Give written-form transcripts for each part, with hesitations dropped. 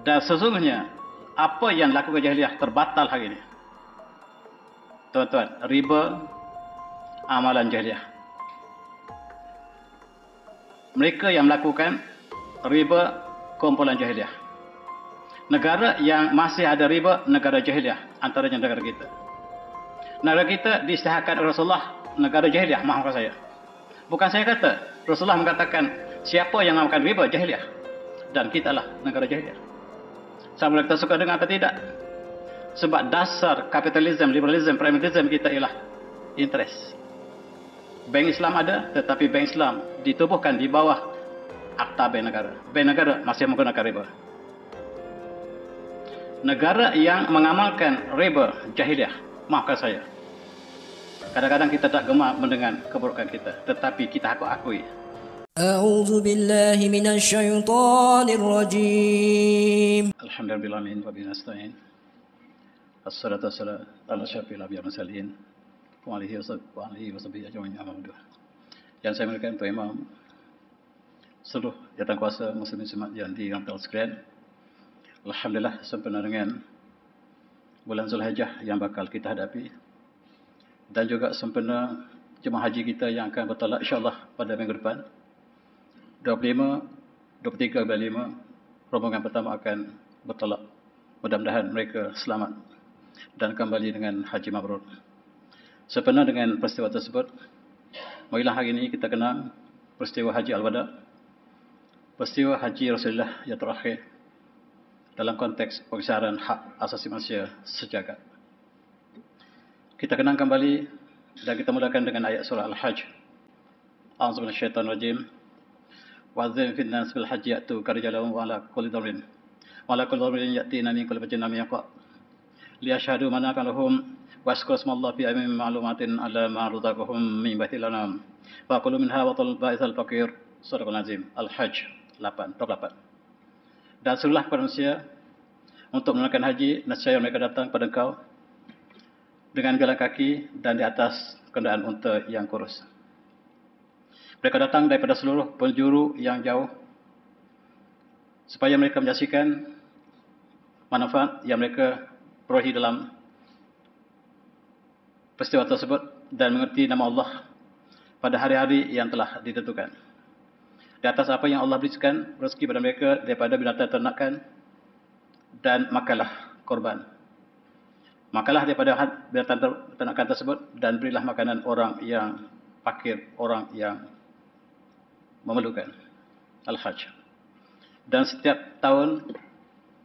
Dan sesungguhnya apa yang lakukan jahiliyah terbatal hari ini. Tuan-tuan, riba amalan jahiliyah. Mereka yang melakukan riba kumpulan jahiliyah. Negara yang masih ada riba, negara jahiliyah, antaranya negara kita. Negara kita diisytiharkan oleh Rasulullah, negara jahiliyah, maafkan saya. Bukan saya kata, Rasulullah mengatakan siapa yang makan riba jahiliyah, dan kitalah negara jahiliyah. Sama kita suka dengar atau tidak. Sebab dasar kapitalisme, liberalisme, pragmatisme kita ialah interest. Bank Islam ada, tetapi bank Islam ditubuhkan di bawah akta bank negara. Bank negara masih menggunakan riba. Negara yang mengamalkan riba jahiliyah, maafkan saya. Kadang-kadang kita tak gemar mendengar keburukan kita, tetapi kita akui. A'udzu billahi minasy syaithanir rajim. Alhamdulillahirabbil alamin wa bihi nasta'in. Wassalatu wassalamu ala asyrafil anbiya'i wal mursalin wa alihi washabihi ajma'in amma ba'du. Yang saya muliakan Tuan Imam, seluruh jawatan kuasa muslimin yang dirahmati Allah sekalian. Alhamdulillah sempena dengan bulan Zulhijjah yang bakal kita hadapi, dan juga sempena jemaah haji kita yang akan bertolak insya-Allah pada minggu depan 25, 23, 25 rombongan pertama akan bertolak. Mudah-mudahan mereka selamat dan kembali dengan haji mabrur. Sempena dengan peristiwa tersebut, marilah hari ini kita kenang peristiwa Haji Al-Wada, peristiwa haji Rasulullah yang terakhir dalam konteks pengesaran hak asasi manusia sejagat. Kita kenang kembali dan kita mulakan dengan ayat surah Al-Hajj. A'udzu billahi minasyaitonir rajim. Wa'dzim fil nas bil hajji ya'tu karijalan wa ala kulli dhamrin wa ala kulli dhamrin ya'tina min kulli fajjin yaqwa liyashhadu manafi'a lahum wa yashkuru ismallahi fi ayyamin ma'lumatin 'ala ma razaqahum min bahthil anam wa kulu minha wa tal ba'isal faqir. Surah Al-Azim Al-Hajj 28. Dan serulah kepada manusia untuk menunaikan haji, nescaya mereka datang pada engkau dengan jalan kaki dan di atas kenderaan unta yang kurus. Mereka datang daripada seluruh penjuru yang jauh supaya mereka menyaksikan manfaat yang mereka perolehi dalam peristiwa tersebut dan mengerti nama Allah pada hari-hari yang telah ditentukan. Di atas apa yang Allah berikan rezeki pada mereka daripada binatang ternakan, dan makalah korban. Makalah daripada binatang ternakan tersebut dan berilah makanan orang yang fakir, orang yang memerlukan. Al-Hajj. Dan setiap tahun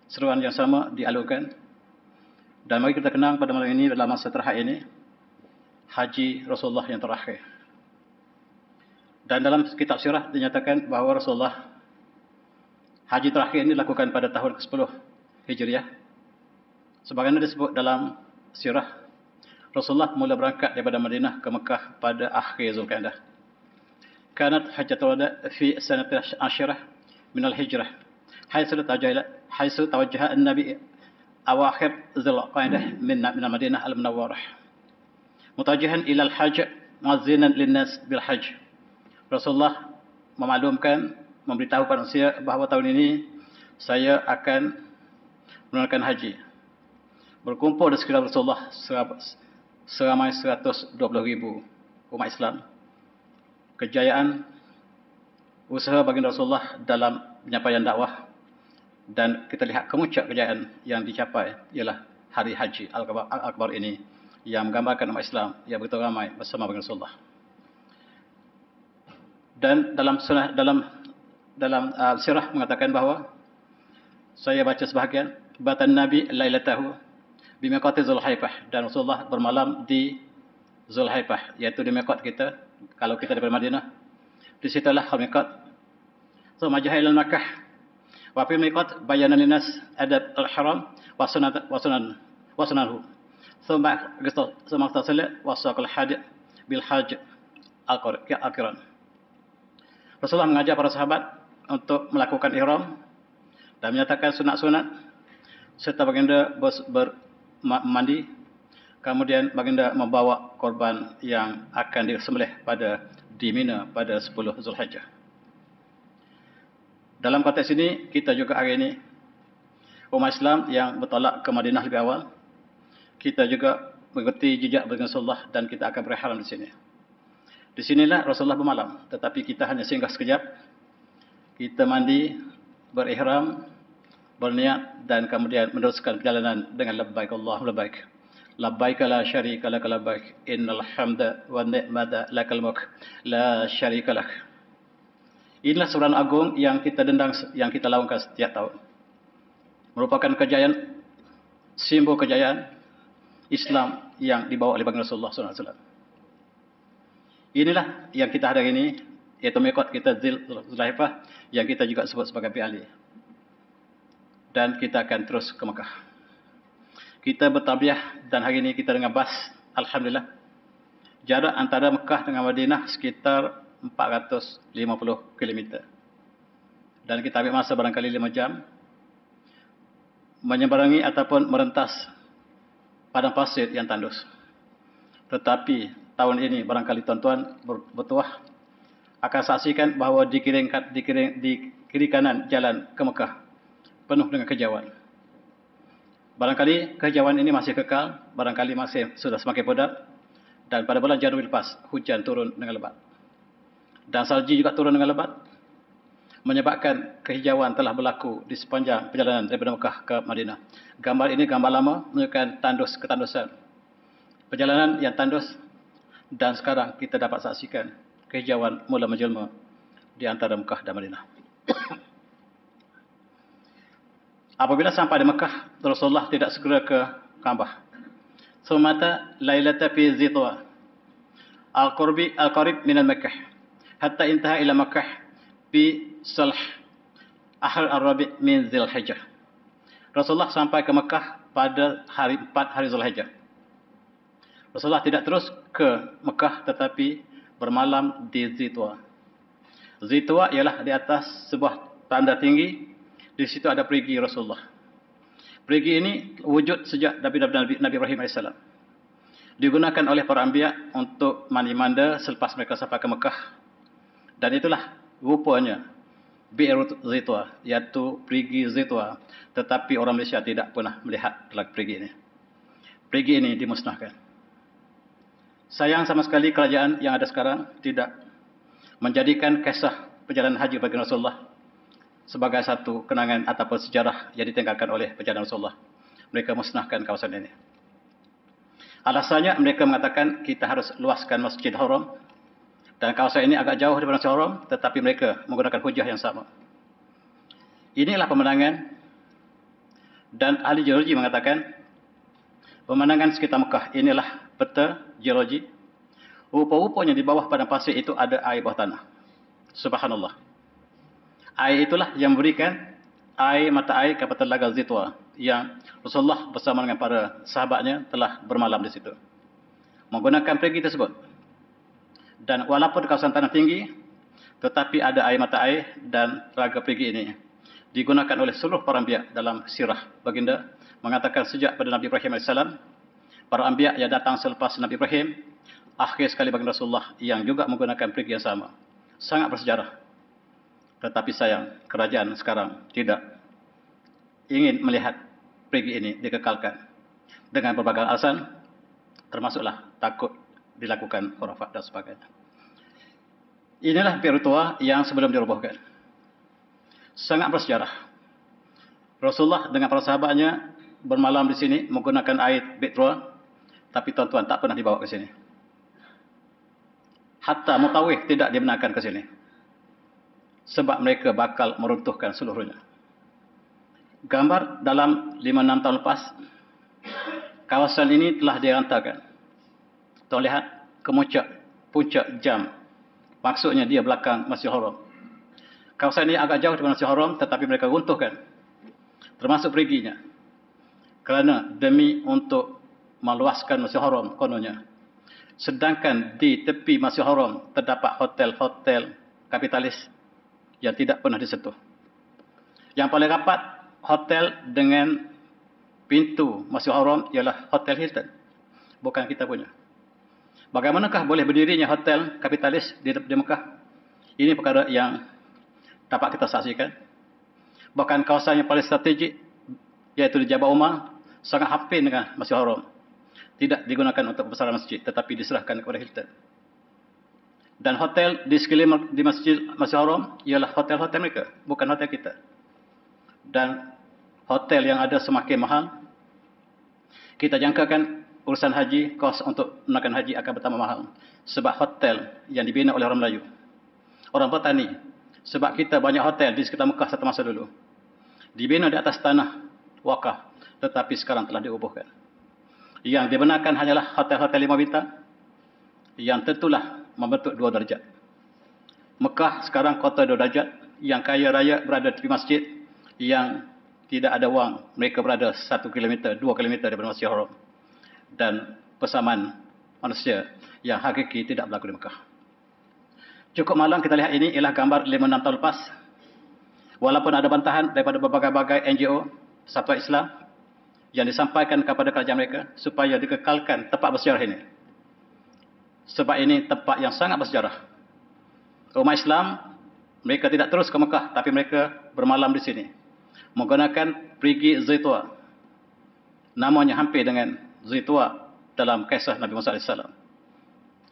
seruan yang sama dialurkan. Dan mari kita kenang pada malam ini dalam masa terakhir ini haji Rasulullah yang terakhir. Dan dalam kitab sirah dinyatakan bahawa Rasulullah haji terakhir ini dilakukan pada tahun ke-10 Hijriah. Sebagaimana disebut dalam sirah, Rasulullah mula berangkat daripada Madinah ke Mekah pada akhir Zulkaidah. Kanat hajjatul wada fi sanatil ashirah min al-hijrah. Haitsu tawajjaha an-nabi awakhir Zulqaidah min al-Madinah al-Munawwarah. Mutajihan ila al-hajj muazzinan lin-nas bil hajj. Rasulullah memaklumkan, memberitahu kepada manusia bahawa tahun ini saya akan menunaikan haji. Berkumpul di sekitar Rasulullah seramai 120,000 umat Islam. Kejayaan usaha baginda Rasulullah dalam penyampaian dakwah, dan kita lihat kemuncak kejayaan yang dicapai ialah hari haji Al-Akbar ini yang menggambarkan umat Islam yang begitu ramai bersama baginda Rasulullah. Dan dalam sirah mengatakan bahawa saya baca sebahagian, batan Nabi lailatahu bimiqati Zulhaifah, dan Rasulullah bermalam di Zulhaifah, iaitu di miqat kita kalau kita daripada Madinah. Di situlah miqat. So majah ila Makkah. Wa fi miqat bayanan linas adab al-haram wa sunanhu. Summa tasalla wa saqal hajj bil hajj al-qiran. Rasulullah mengajar para sahabat untuk melakukan ihram dan menyatakan sunat-sunat serta baginda mandi. Kemudian baginda membawa korban yang akan disembelih di Mina pada 10 Zulhijjah. Dalam konteks ini kita juga hari ini umat Islam yang bertolak ke Madinah lebih awal, kita juga mengikuti jejak baginda Rasulullah dan kita akan berihram di sini. Di sinilah Rasulullah bermalam, tetapi kita hanya singgah sekejap. Kita mandi, berihram, berniat dan kemudian meneruskan perjalanan dengan labbaik Allahumma labbaik. Labbaik la syarika lak labbaik. Innal hamda wan ni'mata lakal mulk. La syarika lak. Inilah surah agung yang kita dendang, yang kita laungkan setiap tahun. Merupakan kejayaan, simbol kejayaan Islam yang dibawa oleh baginda Rasulullah SAW. Inilah yang kita hari ini, yaitu miqat kita Zulhaifah, yang kita juga sebut sebagai Bi'ali. Dan kita akan terus ke Mekah. Kita bertabiah dan hari ini kita dengan bas, alhamdulillah. Jarak antara Mekah dengan Madinah sekitar 450 km. Dan kita ambil masa barangkali 5 jam menyeberangi ataupun merentas padang pasir yang tandus. Tetapi tahun ini barangkali tuan-tuan bertuah akan saksikan bahawa di kiri kanan jalan ke Mekah penuh dengan kejauhan. Barangkali kejauhan ini masih kekal, barangkali masih sudah semakin padat. Dan pada bulan Januari lepas, hujan turun dengan lebat. Dan salji juga turun dengan lebat, menyebabkan kehijauan telah berlaku di sepanjang perjalanan daripada Mekah ke Madinah. Gambar ini gambar lama, menunjukkan ketandusan. Perjalanan yang tandus, dan sekarang kita dapat saksikan kehijauan mula menjelma di antara Mekah dan Madinah. Apabila sampai di Mekah, Rasulullah tidak segera ke Kaabah. Semata lailata fi Zitwa, al-qarib min al-Makkah, hatta intaha ila Makkah fi Salh, akhir al-Rabi' min Zulhijjah. Rasulullah sampai ke Mekah pada hari 4 hari Zulhijjah. Rasulullah tidak terus ke Mekah tetapi bermalam di Zitwa. Zitwa ialah di atas sebuah tanda tinggi. Di situ ada perigi Rasulullah. Perigi ini wujud sejak Nabi Ibrahim AS. Digunakan oleh para anbiya untuk mandi-manda selepas mereka sampai ke Mekah. Dan itulah rupanya Bi'r Zitwa, iaitu perigi Zitwa. Tetapi orang Malaysia tidak pernah melihat perigi ini. Perigi ini dimusnahkan. Sayang sama sekali kerajaan yang ada sekarang tidak menjadikan kisah perjalanan haji bagi Rasulullah sebagai satu kenangan ataupun sejarah yang ditinggalkan oleh perjalanan Rasulullah. Mereka musnahkan kawasan ini. Alasannya mereka mengatakan kita harus luaskan Masjid Haram. Dan kawasan ini agak jauh daripada Masjid Haram, tetapi mereka menggunakan hujah yang sama. Inilah pemandangan. Dan ahli geologi mengatakan pemandangan sekitar Mekah inilah peta geologi. Rupa-rupanya di bawah padang pasir itu ada air bawah tanah. Subhanallah. Air itulah yang memberikan mata air kepada Telaga Zitwa yang Rasulullah bersama dengan para sahabatnya telah bermalam di situ. Menggunakan perigi tersebut. Dan walaupun kawasan tanah tinggi, tetapi ada air mata air dan telaga perigi ini digunakan oleh seluruh para anbiya dalam sirah baginda. Mengatakan sejak pada Nabi Ibrahim AS, para anbiya yang datang selepas Nabi Ibrahim, akhir sekali baginda Rasulullah yang juga menggunakan perigi yang sama. Sangat bersejarah. Tetapi sayang, kerajaan sekarang tidak ingin melihat perigi ini dikekalkan. Dengan berbagai alasan, termasuklah takut dilakukan khurafat dan sebagainya. Inilah Bi'r yang sebelum dirobohkan. Sangat bersejarah. Rasulullah dengan para sahabatnya bermalam di sini menggunakan air Bi'r, tapi tuan-tuan tak pernah dibawa ke sini. Hatta Mutawif tidak dibenarkan ke sini. Sebab mereka bakal meruntuhkan seluruhnya. Gambar dalam 5-6 tahun lepas, kawasan ini telah dirantakan. Tuan lihat ke puncak jam. Maksudnya dia belakang Masjid Haram. Kawasan ini agak jauh dari Masjid Haram, tetapi mereka runtuhkan. Termasuk periginya. Kerana demi untuk meluaskan Masjid Haram kononnya. Sedangkan di tepi Masjid Haram terdapat hotel-hotel kapitalis yang tidak pernah disentuh. Yang paling rapat hotel dengan pintu Masjid Haram ialah Hotel Hilton. Bukan kita punya. Bagaimanakah boleh berdirinya hotel kapitalis di Mekah? Ini perkara yang dapat kita saksikan. Bahkan kawasan yang paling strategik iaitu di Jabal Umar, sangat hampir dengan Masjidil Haram. Tidak digunakan untuk pembesaran masjid, tetapi diserahkan kepada Hilton. Dan hotel di sekeliling di Masjidil Haram ialah hotel-hotel mereka, bukan hotel kita. Dan hotel yang ada semakin mahal, kita jangkakan urusan haji, kos untuk menunaikan haji akan bertambah mahal. Sebab hotel yang dibina oleh orang Melayu, orang petani. Sebab kita banyak hotel di sekitar Mekah satu masa dulu dibina di atas tanah wakaf, tetapi sekarang telah diubuhkan. Yang dibenarkan hanyalah hotel-hotel 5 bintang yang tentulah membentuk 2 darjat. Mekah sekarang kota 2 darjat, yang kaya raya berada di masjid, yang tidak ada wang mereka berada 1 kilometer, 2 kilometer daripada Masjidil Haram. Dan persamaan manusia yang hakiki tidak berlaku di Mekah. Cukup malang kita lihat ini ialah gambar 5-6 tahun lepas. Walaupun ada bantahan daripada berbagai-bagai NGO, Persatuan Islam, yang disampaikan kepada kerajaan mereka supaya dikekalkan tempat bersejarah ini. Sebab ini tempat yang sangat bersejarah. Umat Islam, mereka tidak terus ke Mekah, tapi mereka bermalam di sini. Menggunakan perigi Zaitua. Namanya hampir dengan Zaitua dalam kisah Nabi Musa AS.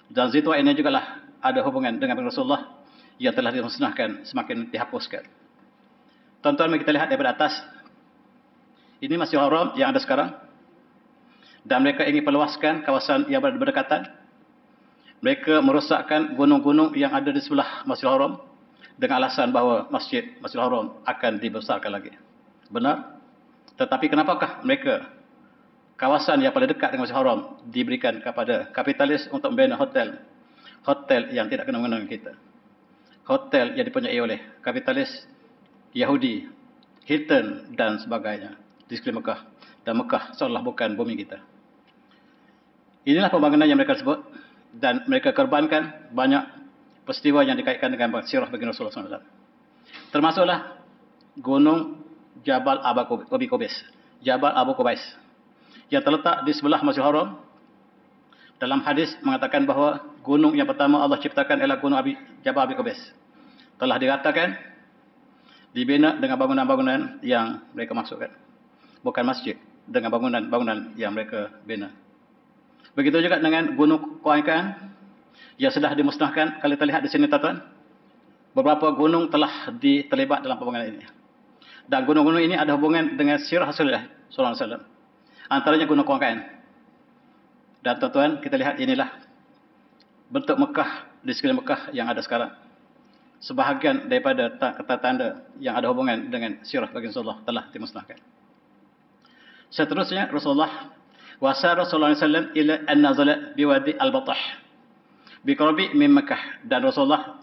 Dan Zaitua ini jugalah ada hubungan dengan Rasulullah yang telah dimusnahkan, semakin dihapuskan. Tuan-tuan, mari kita lihat daripada atas. Ini Masjidil Haram yang ada sekarang. Dan mereka ingin perluaskan kawasan yang berdekatan. Mereka merosakkan gunung-gunung yang ada di sebelah Masjidil Haram dengan alasan bahawa Masjidil Haram akan dibesarkan lagi. Benar? Tetapi kenapakah mereka kawasan yang paling dekat dengan Masjidil Haram diberikan kepada kapitalis untuk membina hotel? Hotel yang tidak kena mengenai kita. Hotel yang dipunyai oleh kapitalis Yahudi, Hilton dan sebagainya di sekeliling Mekah. Dan Mekah seolah bukan bumi kita. Inilah pembangunan yang mereka sebut. Dan mereka korbankan banyak peristiwa yang dikaitkan dengan sirah baginda Rasulullah SAW. Termasuklah gunung Jabal Abi Qubais. Jabal Abu Qubais. Yang terletak di sebelah Masjidil Haram. Dalam hadis mengatakan bahawa gunung yang pertama Allah ciptakan ialah gunung Jabal Abi Qubais. Telah diratakan, dibina dengan bangunan-bangunan yang mereka maksudkan. Bukan masjid, dengan bangunan-bangunan yang mereka bina. Begitu juga dengan gunung Kuaikan yang sudah dimusnahkan. Kalau kita lihat di sini, tuan-tuan, beberapa gunung telah terlibat dalam pembangunan ini. Dan gunung-gunung ini ada hubungan dengan sirah Rasulullah SAW. Antaranya gunung Kuaikan. Dan tuan-tuan, kita lihat inilah bentuk Mekah di sekeliling Mekah yang ada sekarang. Sebahagian daripada tanda-tanda yang ada hubungan dengan sirah baginda Rasulullah telah dimusnahkan. Seterusnya, Wasar Rasulullah SAW ila an-nazala biwadi al-Batah biqarbi min Makkah. Dan Rasulullah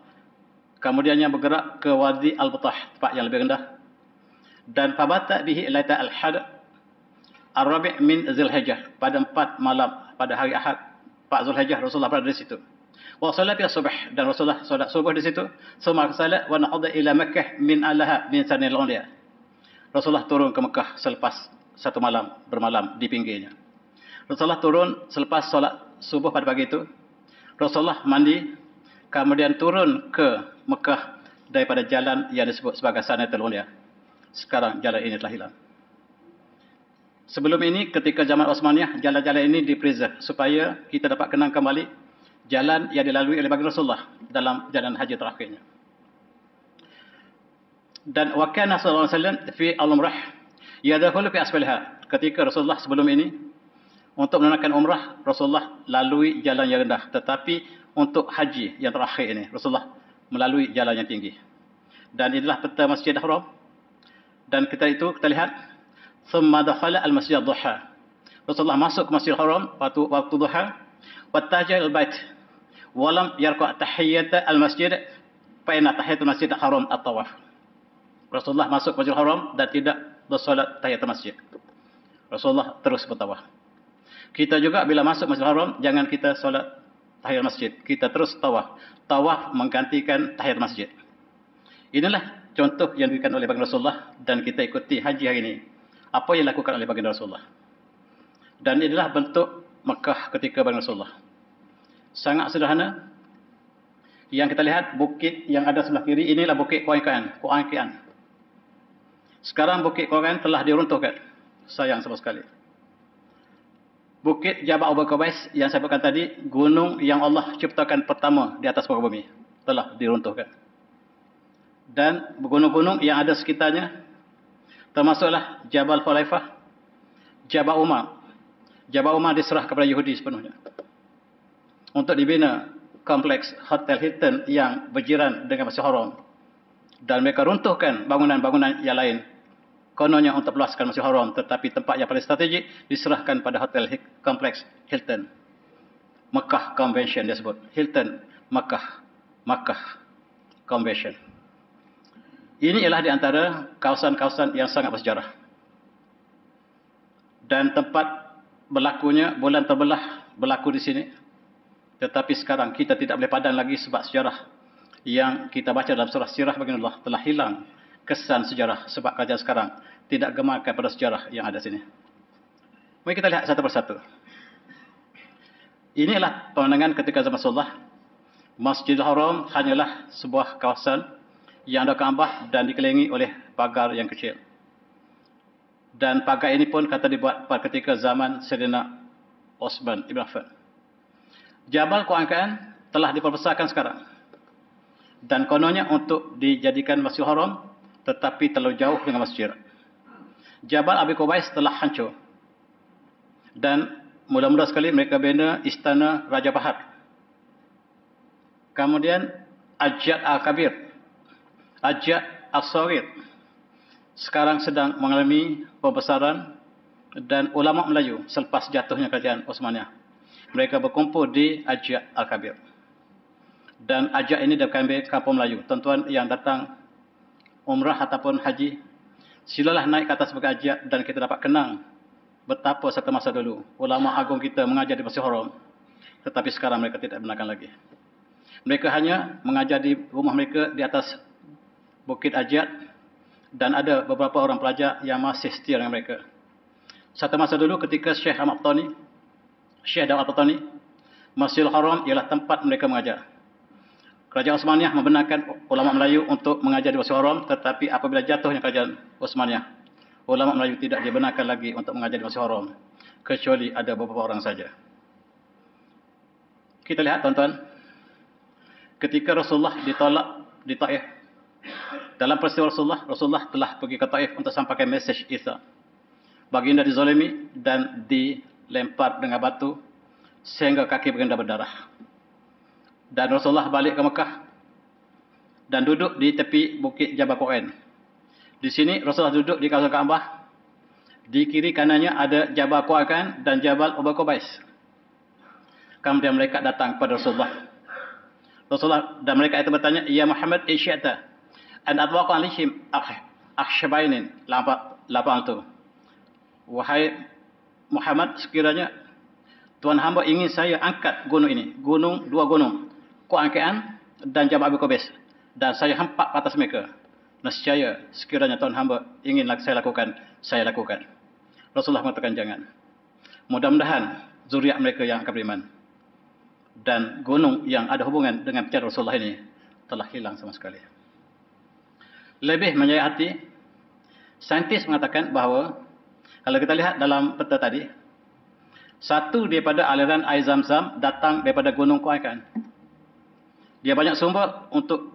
kemudiannya bergerak ke Wadi al-Batah, tempat yang lebih rendah. Dan fabata bihi laita al-had ar-rabi' min Zulhijjah, pada 4 malam pada hari Ahad 4 Zulhijjah Rasulullah berada di situ. Wa salat subh, dan Rasulullah solat subuh di situ. Summa salat wa nahada ila Makkah min alaha min sanil ulia. Rasulullah turun ke Mekah selepas 1 malam bermalam di pinggirnya. Rasulullah turun selepas solat subuh pada pagi itu. Rasulullah mandi, kemudian turun ke Mekah daripada jalan yang disebut sebagai Sanatul Ulia. Sekarang jalan ini telah hilang. Sebelum ini, ketika zaman Osmaniyah, jalan-jalan ini di-preserve supaya kita dapat kenang kembali jalan yang dilalui oleh baginda Rasulullah dalam jalan haji terakhirnya. Dan wa kana sallallahu alaihi wasallam fi al-umrah yadkhulu fi asfaliha. Ketika Rasulullah sebelum ini untuk menunaikan umrah, Rasulullah lalui jalan yang rendah. Tetapi untuk haji yang terakhir ini, Rasulullah melalui jalan yang tinggi. Dan inilah peta Masjidil Haram. Dan kita lihat, thumma dakhala al-masjid ad-duha. Rasulullah masuk ke Masjidil Haram waktu duha. Wattaja al-bait. Walam yarqa' tahiyyata al-masjid. Fa inna tahiyyatul masjid haram at-tawaf. Rasulullah masuk Masjidil Haram dan tidak bersolat tahiyatul masjid. Rasulullah terus bertawaf. Kita juga bila masuk Masjidil Haram, jangan kita solat tahiyat masjid. Kita terus tawaf. Tawaf menggantikan tahiyat masjid. Inilah contoh yang diberikan oleh baginda Rasulullah dan kita ikuti haji hari ini. Apa yang dilakukan oleh baginda Rasulullah. Dan inilah bentuk Mekah ketika baginda Rasulullah. Sangat sederhana. Yang kita lihat bukit yang ada sebelah kiri, inilah bukit Kuaikan. Sekarang bukit Kuaikan telah diruntuhkan. sayang sama sekali. Bukit Jabal Abu Qubais yang saya sebutkan tadi, gunung yang Allah ciptakan pertama di atas muka bumi, telah diruntuhkan. Dan gunung-gunung yang ada sekitarnya, termasuklah Jabal Khulaifah, Jabal Umar. Jabal Umar diserah kepada Yahudi sepenuhnya untuk dibina kompleks Hotel Hilton yang berjiran dengan Masjidil Haram. Dan mereka runtuhkan bangunan-bangunan yang lain, kononnya untuk meluaskan Masjidil Haram, tetapi tempat yang paling strategik diserahkan pada Hotel Kompleks Hilton. Makkah Convention dia sebut. Hilton, Makkah Convention. Ini ialah di antara kawasan-kawasan yang sangat bersejarah. Dan tempat berlakunya bulan terbelah berlaku di sini. Tetapi sekarang kita tidak boleh padan lagi sebab sejarah yang kita baca dalam surah Sirah Baginda telah hilang kesan sejarah sebab kerajaan sekarang tidak gemarkan pada sejarah yang ada sini. Mari kita lihat satu persatu. Inilah pemandangan ketika zaman Rasulullah. Masjidil Haram hanyalah sebuah kawasan yang ada Kaabah dan dikelilingi oleh pagar yang kecil. Dan pagar ini pun kata dibuat pada ketika zaman Sayyidina Osman Ibn Affan. Jabal Kuangkaan telah diperbesarkan sekarang. Dan kononnya untuk dijadikan Masjidil Haram, tetapi terlalu jauh dengan masjid. Jabal Abu Qubais telah hancur. Dan mula-mula sekali mereka bina istana Raja Fahad. Kemudian Ajyad Al-Kabir, Ajyad Al-Saghir sekarang sedang mengalami pembesaran, dan ulama Melayu selepas jatuhnya kerajaan Osmaniyah, mereka berkumpul di Ajyad Al-Kabir. Dan Ajyad ini dari kampung Melayu. Tuan-tuan yang datang umrah ataupun haji, silalah naik ke atas bukit Ajyad dan kita dapat kenang betapa satu masa dulu ulama agung kita mengajar di Masjidil Haram, tetapi sekarang mereka tidak benarkan lagi. Mereka hanya mengajar di rumah mereka di atas bukit Ajyad, dan ada beberapa orang pelajar yang masih setia dengan mereka. Satu masa dulu ketika Syekh Ahmad Tani, Syekh Dawud Al-Tani, Masjidil Haram ialah tempat mereka mengajar. Kerajaan Osmaniyah membenarkan ulama Melayu untuk mengajar di Masjidil Haram, tetapi apabila jatuhnya kerajaan Osmaniyah, ulama Melayu tidak dibenarkan lagi untuk mengajar di Masjidil Haram, kecuali ada beberapa orang saja. Kita lihat tuan-tuan, ketika Rasulullah ditolak di Taif, dalam peristiwa Rasulullah telah pergi ke Taif untuk sampaikan mesej Isa. Baginda dizalimi dan dilempar dengan batu sehingga kaki baginda berdarah. Dan Rasulullah balik ke Mekah dan duduk di tepi bukit Jabal Qur'an. Di sini Rasulullah duduk di kawasan Kaabah. Di kiri kanannya ada Jabal Qur'an dan Jabal Abu Qubais. Kemudian mereka datang kepada Rasulullah dan mereka itu bertanya, "Ya Muhammad, isyata an adwaqa alihim akhshabainin lapang itu." Wahai Muhammad, sekiranya Tuhan hamba ingin saya angkat gunung ini, dua gunung, Kuangkaan dan Jabal Abu Qubais, dan saya hempak ke atas mereka. Nescaya sekiranya Tuhan hamba ingin saya lakukan, saya lakukan. Rasulullah mengatakan jangan. Mudah-mudahan zuriat mereka yang akan beriman. Dan gunung yang ada hubungan dengan perjalanan Rasulullah ini telah hilang sama sekali. Lebih menyayat hati, saintis mengatakan bahawa kalau kita lihat dalam peta tadi, satu daripada aliran air Zam-Zam datang daripada gunung Kuangkaan. Dia banyak sumber untuk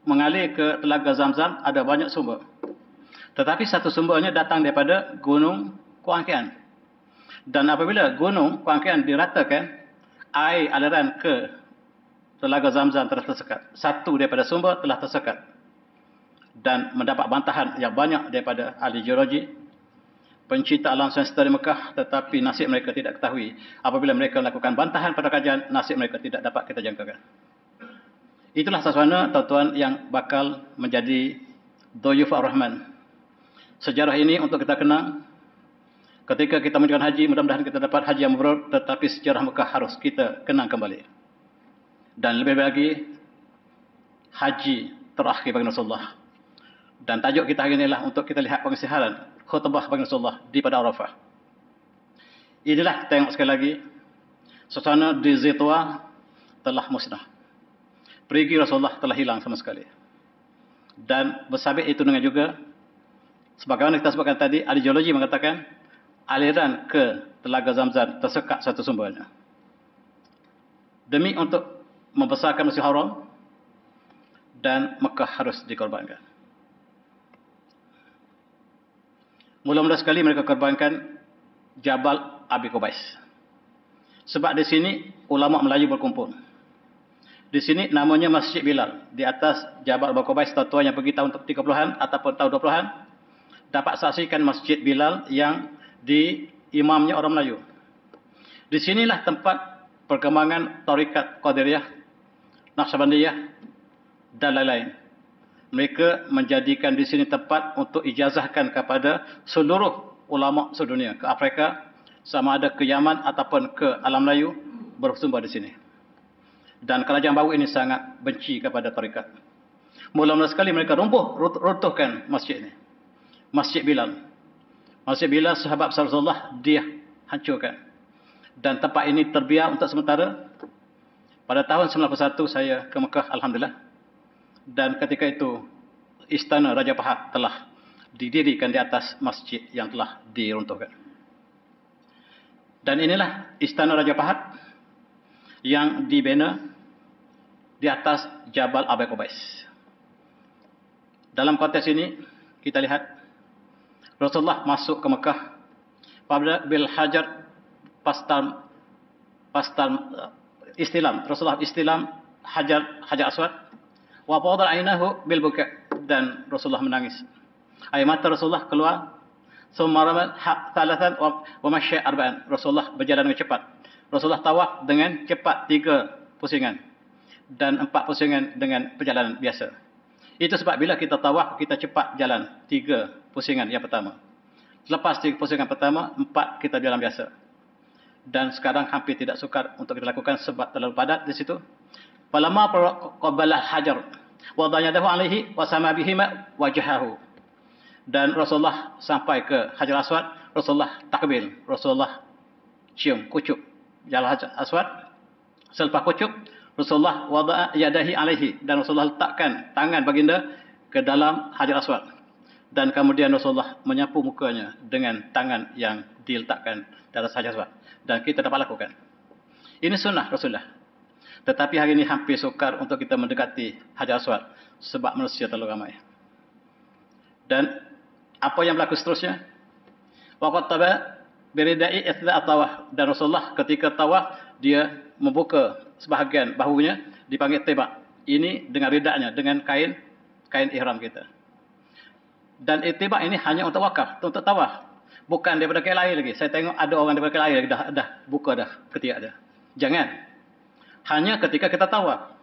mengalir ke telaga Zam-Zam, ada banyak sumber. Tetapi satu sumbernya datang daripada gunung Kuangkaan. Dan apabila gunung Kuangkaan diratakan, air aliran ke telaga Zam-Zam telah tersekat. Satu daripada sumber telah tersekat. Dan mendapat bantahan yang banyak daripada ahli geologi, pencinta alam semesta di Mekah, tetapi nasib mereka tidak ketahui. Apabila mereka melakukan bantahan pada kajian, nasib mereka tidak dapat kita jangkakan. Itulah suasana tuan-tuan yang bakal menjadi Doyuf Ar-Rahman. Sejarah ini untuk kita kenang. Ketika kita menunjukkan haji, mudah-mudahan kita dapat haji yang mabrur, tetapi sejarah Mekah harus kita kenang kembali. Dan lebih lagi, haji terakhir bagi Rasulullah. Dan tajuk kita hari ini adalah untuk kita lihat pengisihan khutbah bagi Rasulullah di pada Arafah. Inilah tengok sekali lagi, suasana di Zitwa telah musnah. Perigi Rasulullah telah hilang sama sekali. Dan bersabit itu dengan juga, sebagaimana kita sebutkan tadi, ahli geologi mengatakan, aliran ke Telaga Zamzam tersekat satu sumbernya. Demi untuk membesarkan Masjidil Haram dan Mekah harus dikorbankan. Mula-mula sekali mereka korbankan Jabal Abi Qubais. Sebab di sini ulama Melayu berkumpul. Di sini namanya Masjid Bilal. Di atas Jabal Abi Qubais, tuan-tuan yang pergi tahun 30-an ataupun tahun 20-an dapat saksikan Masjid Bilal yang diimamnya orang Melayu. Di sinilah tempat perkembangan Tarikat Qadiriyah, Naqsyabandiyah dan lain-lain. Mereka menjadikan di sini tempat untuk ijazahkan kepada seluruh ulama sedunia ke Afrika, sama ada ke Yaman ataupun ke Alam Melayu, bersumber di sini. Dan kerajaan baru ini sangat benci kepada tarikat. Mula-mula sekali mereka runtuhkan masjid ini. Masjid Bilal. Masjid Bilal sahabat Rasulullah dia hancurkan. Dan tempat ini terbiar untuk sementara. Pada tahun 91 saya ke Mekah, alhamdulillah. Dan ketika itu istana Raja Pahat telah didirikan di atas masjid yang telah diruntuhkan. Dan inilah istana Raja Pahat yang dibina di atas Jabal Abi Qubais. Dalam konteks ini kita lihat Rasulullah masuk ke Mekah pada bil hajar pastal istilam. Rasulullah istilam hajar aswad wa fadal ainahu bil buka, dan Rasulullah menangis. Air mata Rasulullah keluar. Summa ramal thalathan wa masya arba'an. Rasulullah berjalan dengan cepat. Rasulullah tawaf dengan cepat 3 pusingan dan 4 pusingan dengan perjalanan biasa. Itu sebab bila kita tawaf kita cepat jalan 3 pusingan yang pertama. Selepas 3 pusingan pertama 4 kita jalan biasa. Dan sekarang hampir tidak sukar untuk kita lakukan sebab terlalu padat di situ. Falamma qabala hajar wa dayadahu alaihi wa sama bihima wajhahu. Dan Rasulullah sampai ke Hajar Aswad, Rasulullah takbir, Rasulullah cium kucuk Hajar Aswad. Selepas kucuk, Rasulullah wada'a yadahi alaihi, dan Rasulullah letakkan tangan baginda ke dalam Hajar Aswad. Dan kemudian Rasulullah menyapu mukanya dengan tangan yang diletakkan di atas Hajar Aswad. Dan kita dapat lakukan. Ini sunnah Rasulullah. Tetapi hari ini hampir sukar untuk kita mendekati Hajar Aswad sebab manusia terlalu ramai. Dan apa yang berlaku seterusnya? Waqat taba biridai ithna tawaf, dan Rasulullah ketika tawaf dia membuka sebahagian bahunya dipanggil tibak. Ini dengan ridaknya, dengan kain ihram kita. Dan itibak ini hanya untuk wakaf, untuk tawaf. Bukan daripada kail air lagi. Saya tengok ada orang daripada kail air dah buka dah ketiak dah. Jangan. Hanya ketika kita tawaf.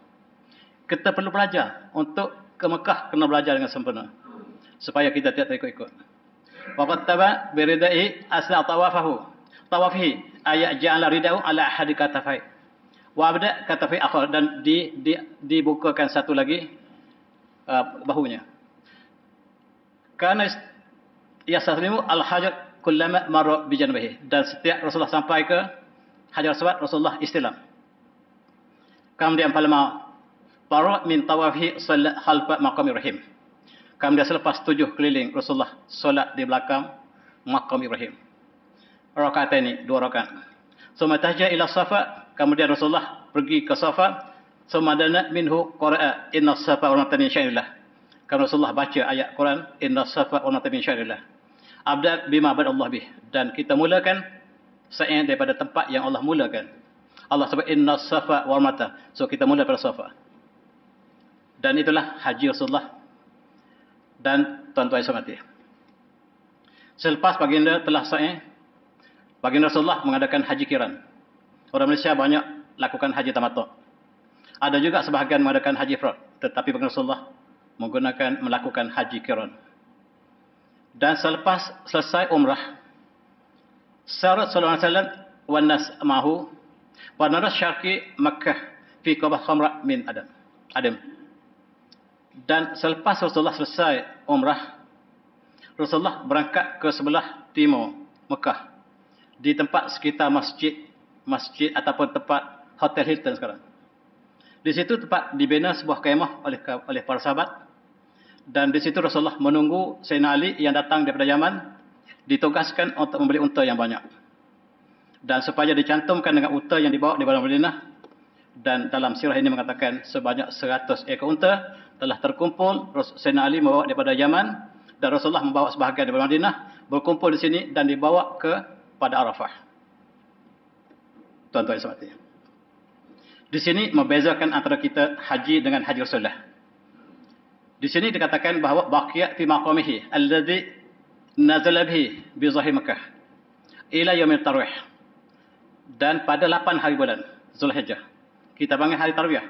Kita perlu belajar. Untuk ke Mekah kena belajar dengan sempurna. Supaya kita tidak ikut-ikut. Waqad taba biridai asla tawafihi ayat ja'ala ridau ala ahadi katafai. Wa abda katafai akhar, dan dibukakan satu lagi bahunya. Karena yasaslimu al-hajar kullama marra bi janbihi, dan setiap Rasulullah sampai ke Hajar Aswad Rasulullah istilam. Kemudian palma para min tawafihi sallat khalfa maqam Ibrahim. Kemudian selepas 7 keliling Rasulullah solat di belakang makam Ibrahim. Rakaat ini 2 rakaat. Summa tahja ila Safa, kemudian Rasulullah pergi ke Safa. Summa dana minhu qara'a inna Safa wal Marwa min syairillah. Kemudian Rasulullah baca ayat Quran inna Safa wal Marwa min syairillah. Abda bima badallah bih, dan kita mulakan sa'i daripada tempat yang Allah mulakan. Allah sebut inna Safa wal Marwa. So kita mula pada Safa. Dan itulah haji Rasulullah. Dan tuan-tuan yang hormati, selepas baginda telah sa'i, baginda Rasulullah mengadakan haji kiran. Orang Malaysia banyak lakukan haji tamattu'. Ada juga sebahagian mengadakan haji ifrad, tetapi baginda Rasulullah melakukan haji kiran. Dan selepas selesai umrah, syarat sallallahu alaihi wasallam wan nas ma'hu wa naras syarqi Makkah fi qabah khamra min Adam. Dan selepas Rasulullah selesai umrah, Rasulullah berangkat ke sebelah timur Mekah, di tempat sekitar masjid ataupun tempat Hotel Hilton sekarang. Di situ tempat dibina sebuah kemah oleh para sahabat, dan di situ Rasulullah menunggu Sayyidina Ali yang datang daripada Yaman ditugaskan untuk membeli unta yang banyak. Dan supaya dicantumkan dengan unta yang dibawa di Madinah, dan dalam sirah ini mengatakan sebanyak 100 ekor unta telah terkumpul. Sayyidina Ali membawa daripada Yaman dan Rasulullah membawa sebahagian daripada Madinah, berkumpul di sini dan dibawa pada Arafah. Tuan-tuan yang hormati, di sini membezakan antara kita haji dengan haji Rasulullah. Di sini dikatakan bahawa baqiya fi maqamihi alladhi nazala bihi bi zahir Makkah ila yaumil tarwih. Dan pada 8 hari bulan Zulhijjah, kita panggil hari tarwiyah,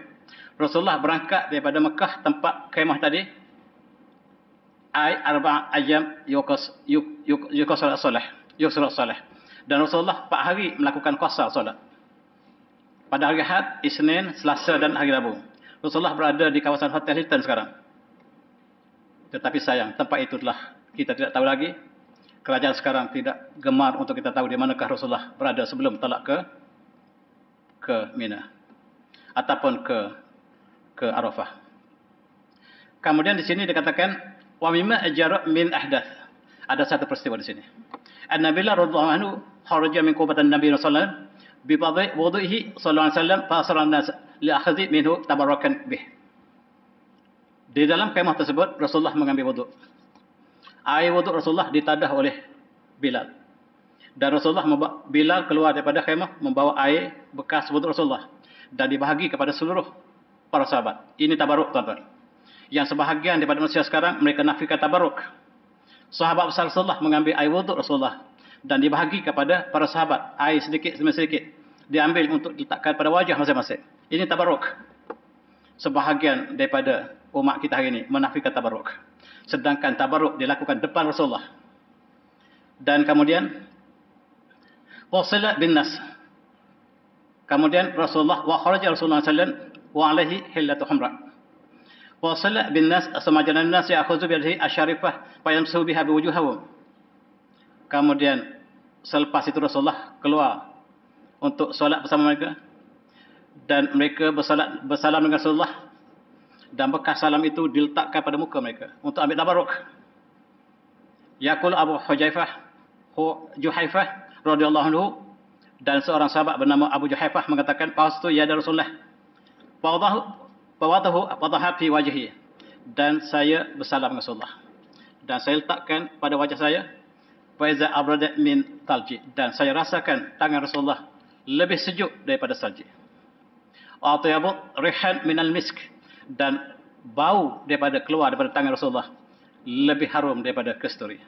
Rasulullah berangkat daripada Mekah tempat kemah tadi, arba' ayyam yuqasar salah. Dan Rasulullah 4 hari melakukan qasar solat. Pada hari Ahad, Isnin, Selasa dan hari Rabu, Rasulullah berada di kawasan Hotel Hilton sekarang. Tetapi sayang, tempat itu telah kita tidak tahu lagi. Kerajaan sekarang tidak gemar untuk kita tahu di manakah Rasulullah berada sebelum talak ke Mina ataupun ke Arafah. Kemudian di sini dikatakan wa mimma ajara min ahdath. Ada satu peristiwa di sini. An-Nabi radhiyallahu anhu kharaja min qubatan Nabi sallallahu alaihi wasallam bi fadhi wudu'ihi sallallahu alaihi wasallam fa asara an-nas li akhadhi minhu tabarakan bih. Di dalam kemah tersebut Rasulullah mengambil wuduk. Air wuduk Rasulullah ditadah oleh Bilal. Dan Rasulullah Bilal keluar daripada khemah membawa air bekas wuduk Rasulullah dan dibahagi kepada seluruh para sahabat. Ini tabaruk, tuan-tuan. Yang sebahagian daripada manusia sekarang mereka nafikan tabaruk. Sahabat besar Rasulullah mengambil air wuduk Rasulullah dan dibahagi kepada para sahabat, air sedikit demi sedikit diambil untuk diletakkan pada wajah masing-masing. Ini tabaruk. Sebahagian daripada umat kita hari ini menafikan tabaruk. Sedangkan tabaruk dilakukan depan Rasulullah. Dan kemudian wasila bin nas. Kemudian Rasulullah wa kharaja Rasulullah sallallahu alaihi wasallam wa alaihi hillatu humra. Wasila bin nas samajanan nas ya'khudhu bi yadihi asyarifah fa yamsahu biha bi wujuhihim. Kemudian selepas itu Rasulullah keluar untuk solat bersama mereka dan mereka bersalam dengan Rasulullah. Dan bekas salam itu diletakkan pada muka mereka untuk ambil tabaruk. Yaqul Abu Juhaifah radhiyallahu anhu, dan seorang sahabat bernama Abu Juhaifah mengatakan, "Fastu ya Rasulullah. Fawadahu fi wajhi." Dan saya bersalam dengan Rasulullah. Dan saya letakkan pada wajah saya, fa iza abrada min talji, dan saya rasakan tangan Rasulullah lebih sejuk daripada salji. Wa atyabu rihan minal misk, dan bau keluar daripada tangan Rasulullah lebih harum daripada kasturi.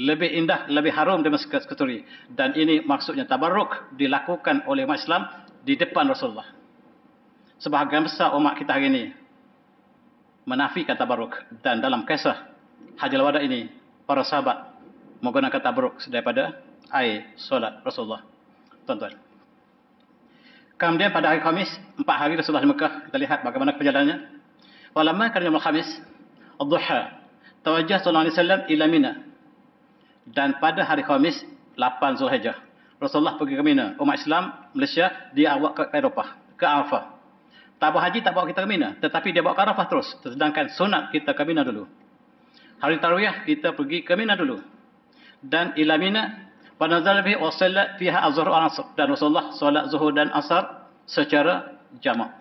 Lebih indah, lebih harum daripada kasturi. Dan ini maksudnya tabarruk dilakukan oleh umat Islam di depan Rasulullah. Sebahagian besar umat kita hari ini menafikan tabarruk. Dan dalam kisah Hajjal Wada ini, para sahabat menggunakan tabarruk daripada air solat Rasulullah. Tuan-tuan. Kemudian pada hari Khamis, 4 hari Rasulullah di Mekah, kita lihat bagaimana perjalanannya. Walamma kana yaumul Khamis, ad-duha, tawajjah sallallahu alaihi wasallam ila Mina. Dan pada hari Khamis, 8 Zulhijjah, Rasulullah pergi ke Mina. Umat Islam Malaysia dia bawa ke Eropah, ke Arafah. Tabah haji tak bawa kita ke Mina, tetapi dia bawa ke Arafah terus. Sedangkan sunat kita ke Mina dulu. Hari Tarwiyah kita pergi ke Mina dulu. Dan ila Mina Panazal bihi wa sallat fiha az-zuhr wal 'asr, dan Rasulullah solat zuhur dan asar secara jamak.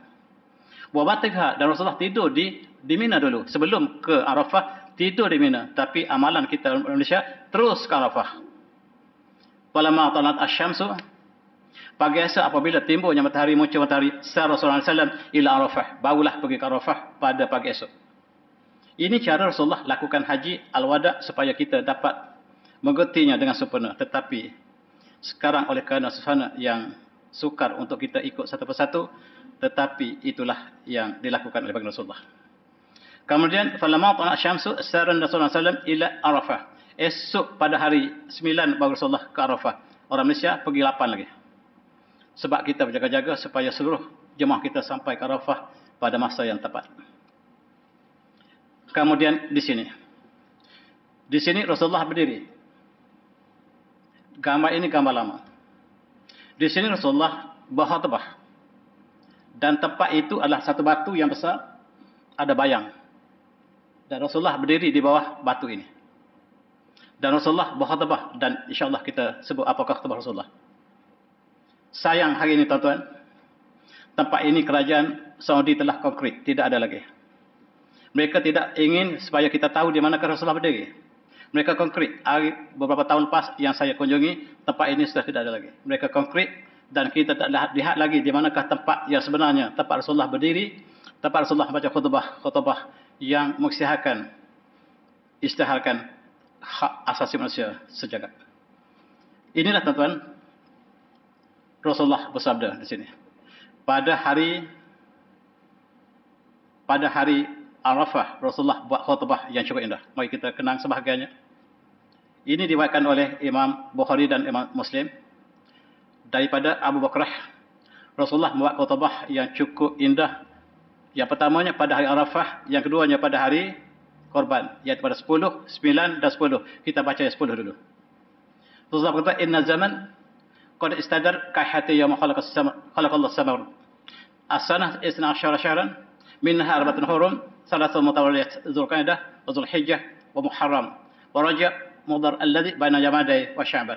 Wa batigha, dan Rasulullah tidur di Mina dulu sebelum ke Arafah, tidur di Mina, tapi amalan kita Malaysia terus ke Arafah. Falamma talat asy-syamsu, pagi esok apabila timbulnya matahari, muncul matahari, sar Rasulullah sallallahu ila Arafah, barulah pergi ke Arafah pada pagi esok. Ini cara Rasulullah lakukan haji al-wada supaya kita dapat mengertinya dengan sempurna. Tetapi sekarang oleh kerana suasana yang sukar untuk kita ikut satu persatu, tetapi itulah yang dilakukan oleh baginda Rasulullah. Kemudian falamma ta'ala syamsu saran Rasulullah sallallahu ila Arafah. Esok pada hari 9 baru Rasulullah ke Arafah. Orang Malaysia pergi 8 lagi. Sebab kita berjaga-jaga supaya seluruh jemaah kita sampai ke Arafah pada masa yang tepat. Kemudian di sini Rasulullah berdiri. Gambar ini gambar lama. Di sini Rasulullah berkhutbah. Dan tempat itu adalah satu batu yang besar, ada bayang. Dan Rasulullah berdiri di bawah batu ini. Dan Rasulullah berkhutbah, dan insyaAllah kita sebut apakah khutbah Rasulullah. Sayang hari ini tuan-tuan, tempat ini kerajaan Saudi telah konkret, tidak ada lagi. Mereka tidak ingin supaya kita tahu di manakah Rasulullah berdiri. Mereka konkret. Beberapa tahun lepas yang saya kunjungi, tempat ini sudah tidak ada lagi. Mereka konkret dan kita tak lihat lagi di manakah tempat yang sebenarnya tempat Rasulullah berdiri, tempat Rasulullah baca khutbah yang istiharkan hak asasi manusia sejagat. Inilah tuan-tuan, Rasulullah bersabda di sini. Pada hari Arafah, Rasulullah buat khutbah yang cukup indah. Mari kita kenang sebahagiannya. Ini diriwayatkan oleh Imam Bukhari dan Imam Muslim. Daripada Abu Bakrah, Rasulullah membuat khutbah yang cukup indah. Yang pertamanya pada hari Arafah, yang keduanya pada hari Korban, iaitu pada 10, 9 dan 10. Kita baca yang 10 dulu. Rasulullah berkata, "Inna zaman qad istadar ka hatta yawma khalaqallahu samawati. As-sanah 12 syahran, minha arba'atun hurum, salatun mutawalliyat Dzulqa'dah wa Dzulhijjah wa Muharram wa Rajab mudhar alladhi baina Jamadai wa Sya'ban."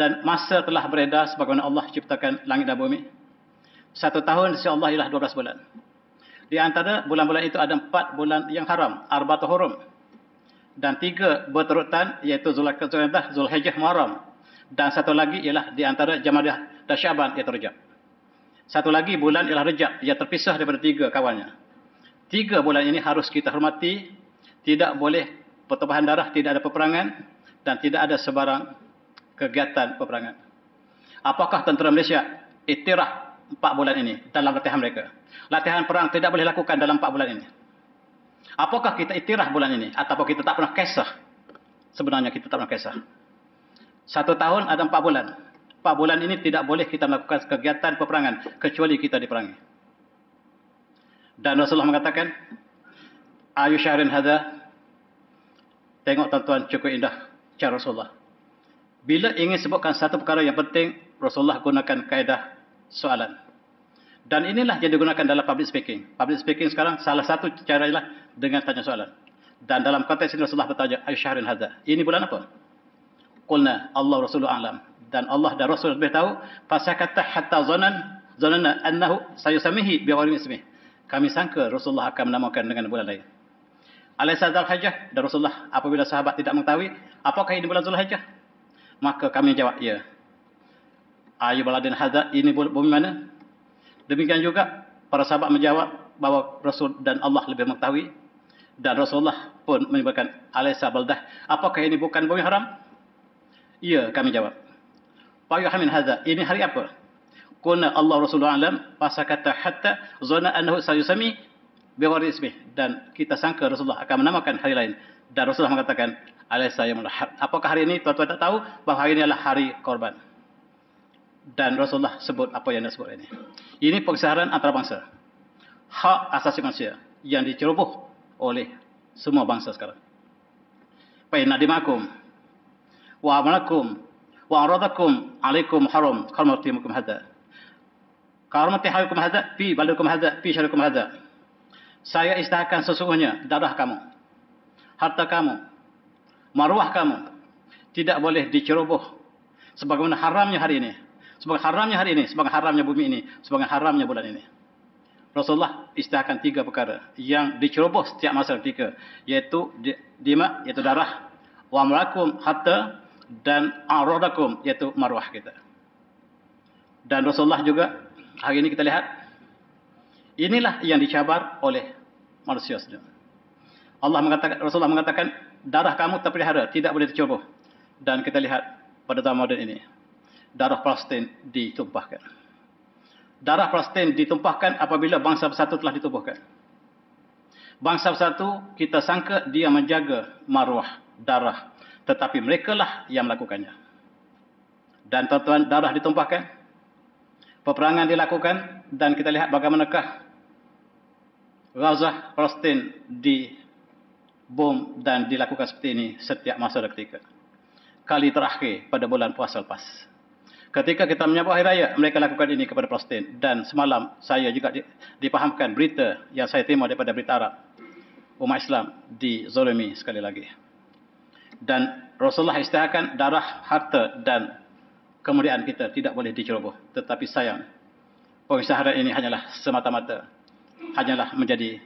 Dan masa telah beredar sebagaimana Allah ciptakan langit dan bumi. 1 tahun di sisi Allah ialah 12 bulan. Di antara bulan-bulan itu ada 4 bulan yang haram, arba'atul hurum. Dan 3 berterutan, iaitu Dzulqa'dah, Dzulhijjah, Muharram. Dan satu lagi ialah di antara Jamadah dan Sya'ban, iaitu Rajab. Satu lagi bulan ialah Rajab, ia terpisah daripada 3 kawannya. 3 bulan ini harus kita hormati, tidak boleh pertumpahan darah, tidak ada peperangan, dan tidak ada sebarang kegiatan peperangan. Apakah tentera Malaysia iktiraf 4 bulan ini dalam latihan mereka? Latihan perang tidak boleh lakukan dalam 4 bulan ini. Apakah kita iktiraf bulan ini? Ataupun kita tak pernah kisah? Sebenarnya kita tak pernah kisah. 1 tahun ada 4 bulan. 4 bulan ini tidak boleh kita melakukan kegiatan peperangan kecuali kita diperangi. Dan Rasulullah mengatakan, "Ayu syahrin hadza." Tengok tuan-tuan, cukup indah cara Rasulullah. Bila ingin sebutkan satu perkara yang penting, Rasulullah gunakan kaedah soalan. Dan inilah yang digunakan dalam public speaking. Public speaking sekarang salah satu cara ialah dengan tanya soalan. Dan dalam konteks ini Rasulullah bertanya, "Ayu syahrin hadza." Ini bulan apa? Qulna Allah Rasulullah a'lam. Dan Allah dan Rasul lebih tahu. Fasakata hatta zanana annahu sayusamihi bighayri ismih. Kami sangka Rasulullah akan menamakan dengan bulan lain. Alaysa Dzulhijjah? Dan Rasulullah apabila sahabat tidak mengetahui, apakah ini bulan Dzulhijjah? Maka kami jawab, ya. Ayu baladin hadza, ini bumi mana? Demikian juga para sahabat menjawab bahawa Rasul dan Allah lebih mengetahui. Dan Rasulullah pun menyebutkan, Alaysa baldah, apakah ini bukan bumi haram? Ya, kami jawab. Fayuhamin hadza, ini hari apa? Qulna Allah Rasulullah alam, fasakata hatta zana annahu sayusami bighayri ismih. Dan kita sangka Rasulullah akan menamakan hari lain. Dan Rasulullah mengatakan, Alaysa yaumul had. Apakah hari ini tuan-tuan tak tahu bahawa hari ini adalah hari korban? Dan Rasulullah sebut apa yang dia sebut ini. Ini persaharan antarabangsa. Hak asasi manusia yang diceroboh oleh semua bangsa sekarang. Fa inna dimakum wa amalakum wa aradakum alaikum haram karmatimukum hadza. Karmati haikum hadza fi baladikum hadza fi syarikum hadza. Saya istiharkan sesungguhnya darah kamu, harta kamu, maruah kamu tidak boleh diceroboh sebagaimana haramnya hari ini. Sebagai haramnya hari ini, sebagai haramnya bumi ini, sebagai haramnya bulan ini. Rasulullah istiharkan 3 perkara yang diceroboh setiap masa ketika, iaitu dima, iaitu darah, wa amlakum, harta, dan aradakum, iaitu maruah kita. Dan Rasulullah juga hari ini kita lihat, inilah yang dicabar oleh manusia saja. Rasulullah mengatakan, darah kamu terpelihara, tidak boleh diceroboh. Dan kita lihat pada zaman moden ini, darah Palestin ditumpahkan. Darah Palestin ditumpahkan apabila bangsa bersatu telah ditubuhkan. Bangsa bersatu, kita sangka dia menjaga maruah, darah. Tetapi merekalah yang melakukannya. Dan tuan-tuan, darah ditumpahkan. Peperangan dilakukan. Dan kita lihat bagaimanakah Gaza, Palestin dibom dan dilakukan seperti ini setiap masa dan ketika. Kali terakhir pada bulan puasa lepas. Ketika kita menyambut hari raya, mereka lakukan ini kepada Palestin. Dan semalam saya juga dipahamkan berita yang saya terima daripada berita Arab. Umat Islam dizolimi sekali lagi. Dan Rasulullah isytiharkan darah, harta dan kemuliaan kita tidak boleh diceroboh. Tetapi sayang, pengisytiharan ini hanyalah semata-mata menjadi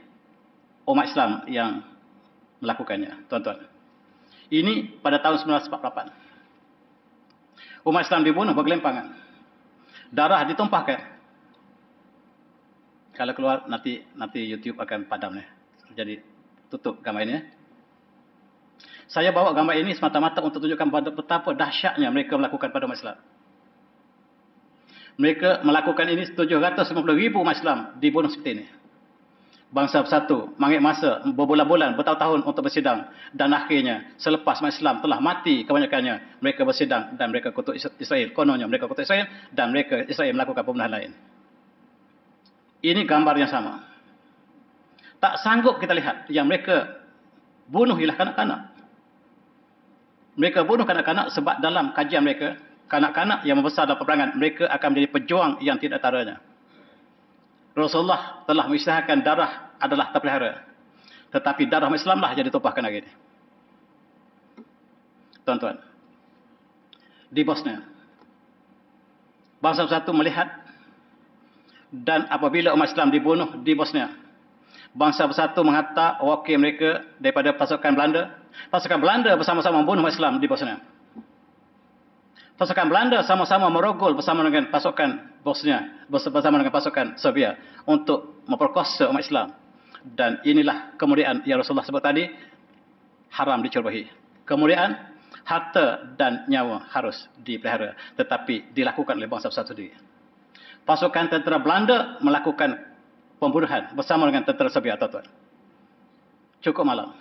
umat Islam yang melakukannya, tuan-tuan. Ini pada tahun 1948. Umat Islam dibunuh bergelimpangan. Darah ditumpahkan. Kalau keluar nanti YouTube akan padam ni. Jadi tutup gambar ini. Saya bawa gambar ini semata-mata untuk tunjukkan betapa dahsyatnya mereka melakukan pada umat Islam. Mereka melakukan ini 750,000 umat Islam dibunuh seperti ini. Bangsa bersatu, mengambil masa berbulan-bulan, bertahun-tahun untuk bersidang. Dan akhirnya, selepas umat Islam telah mati kebanyakannya, mereka bersidang dan mereka kutuk Israel. Kononnya mereka kutuk Israel dan mereka Israel melakukan pembunuhan lain. Ini gambar yang sama. Tak sanggup kita lihat yang mereka bunuh ialah kanak-kanak. Mereka bunuh kanak-kanak sebab dalam kajian mereka, kanak-kanak yang membesar dalam peperangan, mereka akan menjadi pejuang yang tidak taranya. Rasulullah telah mengisytiharkan darah adalah terpelihara. Tetapi darah Islam lah jadi tumpahkan lagi ini. Tuan-tuan, di Bosnia, bangsa bersatu melihat, dan apabila umat Islam dibunuh di Bosnia, bangsa bersatu menghantar wakil mereka daripada pasukan Belanda. Pasukan Belanda bersama-sama membunuh umat Islam di Bosnia. Pasukan Belanda sama-sama merogol bersama dengan pasukan Bosnia, bersama dengan pasukan Serbia untuk memperkosa umat Islam. Dan inilah kemuliaan yang Rasulullah sebut tadi, haram dicerobohi. Kemuliaan, harta dan nyawa harus dipelihara, tetapi dilakukan oleh bangsa bersatu sendiri. Pasukan tentera Belanda melakukan pembunuhan bersama dengan tentera Serbia, tuan-tuan. Cukup malam.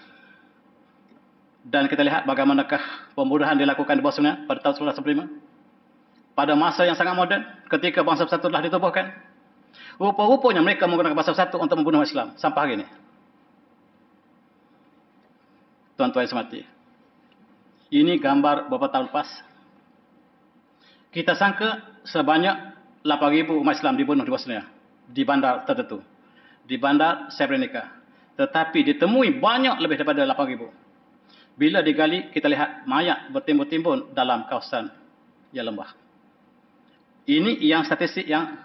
Dan kita lihat bagaimanakah pembunuhan dilakukan di Bosnia pada tahun 1995. Pada masa yang sangat moden, ketika bangsa bersatu telah ditubuhkan, rupa-rupanya mereka menggunakan bangsa bersatu untuk membunuh Islam sampai hari ini. Tuan-tuan yang semati, ini gambar beberapa tahun lepas. Kita sangka sebanyak 8,000 umat Islam dibunuh di Bosnia, di bandar tertentu, di bandar Srebrenica. Tetapi ditemui banyak lebih daripada 8,000. Bila digali, kita lihat mayat bertimbun-timbun dalam kawasan yang lembah. Ini yang statistik yang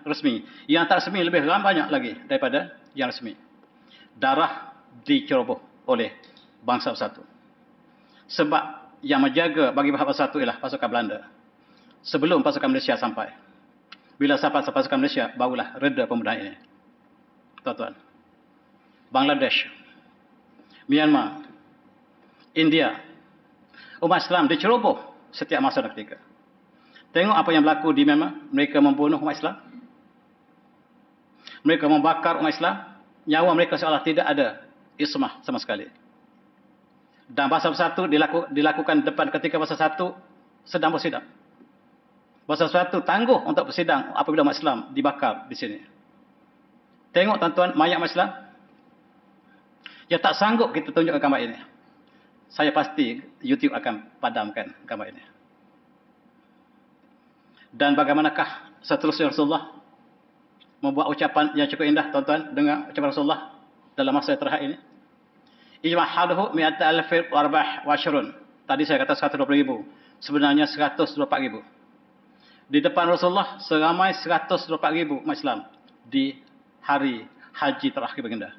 resmi. Yang tak resmi lebih banyak lagi daripada yang resmi. Darah diceroboh oleh bangsa bersatu. Sebab yang menjaga bagi bangsa bersatu ialah pasukan Belanda. Sebelum pasukan Malaysia sampai. Bila sampai pasukan Malaysia, barulah reda pembunuhan ini. Tuan-tuan. Bangladesh, Myanmar, India, umat Islam diceroboh setiap masa dan ketika. Tengok apa yang berlaku di Myanmar. Mereka membunuh umat Islam. Mereka membakar umat Islam. Nyawa mereka seolah tidak ada ismah sama sekali. Dan bangsa bersatu dilakukan depan ketika bangsa bersatu sedang bersidang. Bangsa bersatu tangguh untuk bersidang apabila umat Islam dibakar di sini. Tengok tuan-tuan mayat umat Islam. Ya tak sanggup kita tunjukkan gambar ini. Saya pasti YouTube akan padamkan gambar ini. Dan bagaimanakah seterusnya Rasulullah membuat ucapan yang cukup indah, tuan-tuan, dengan ucapan Rasulullah dalam masa yang terakhir ini. Ijmahaduhu mi'ata alfir warbah washrun. Tadi saya kata 120,000. Sebenarnya 124,000. Di depan Rasulullah seramai 124,000 umat Islam di hari haji terakhir baginda.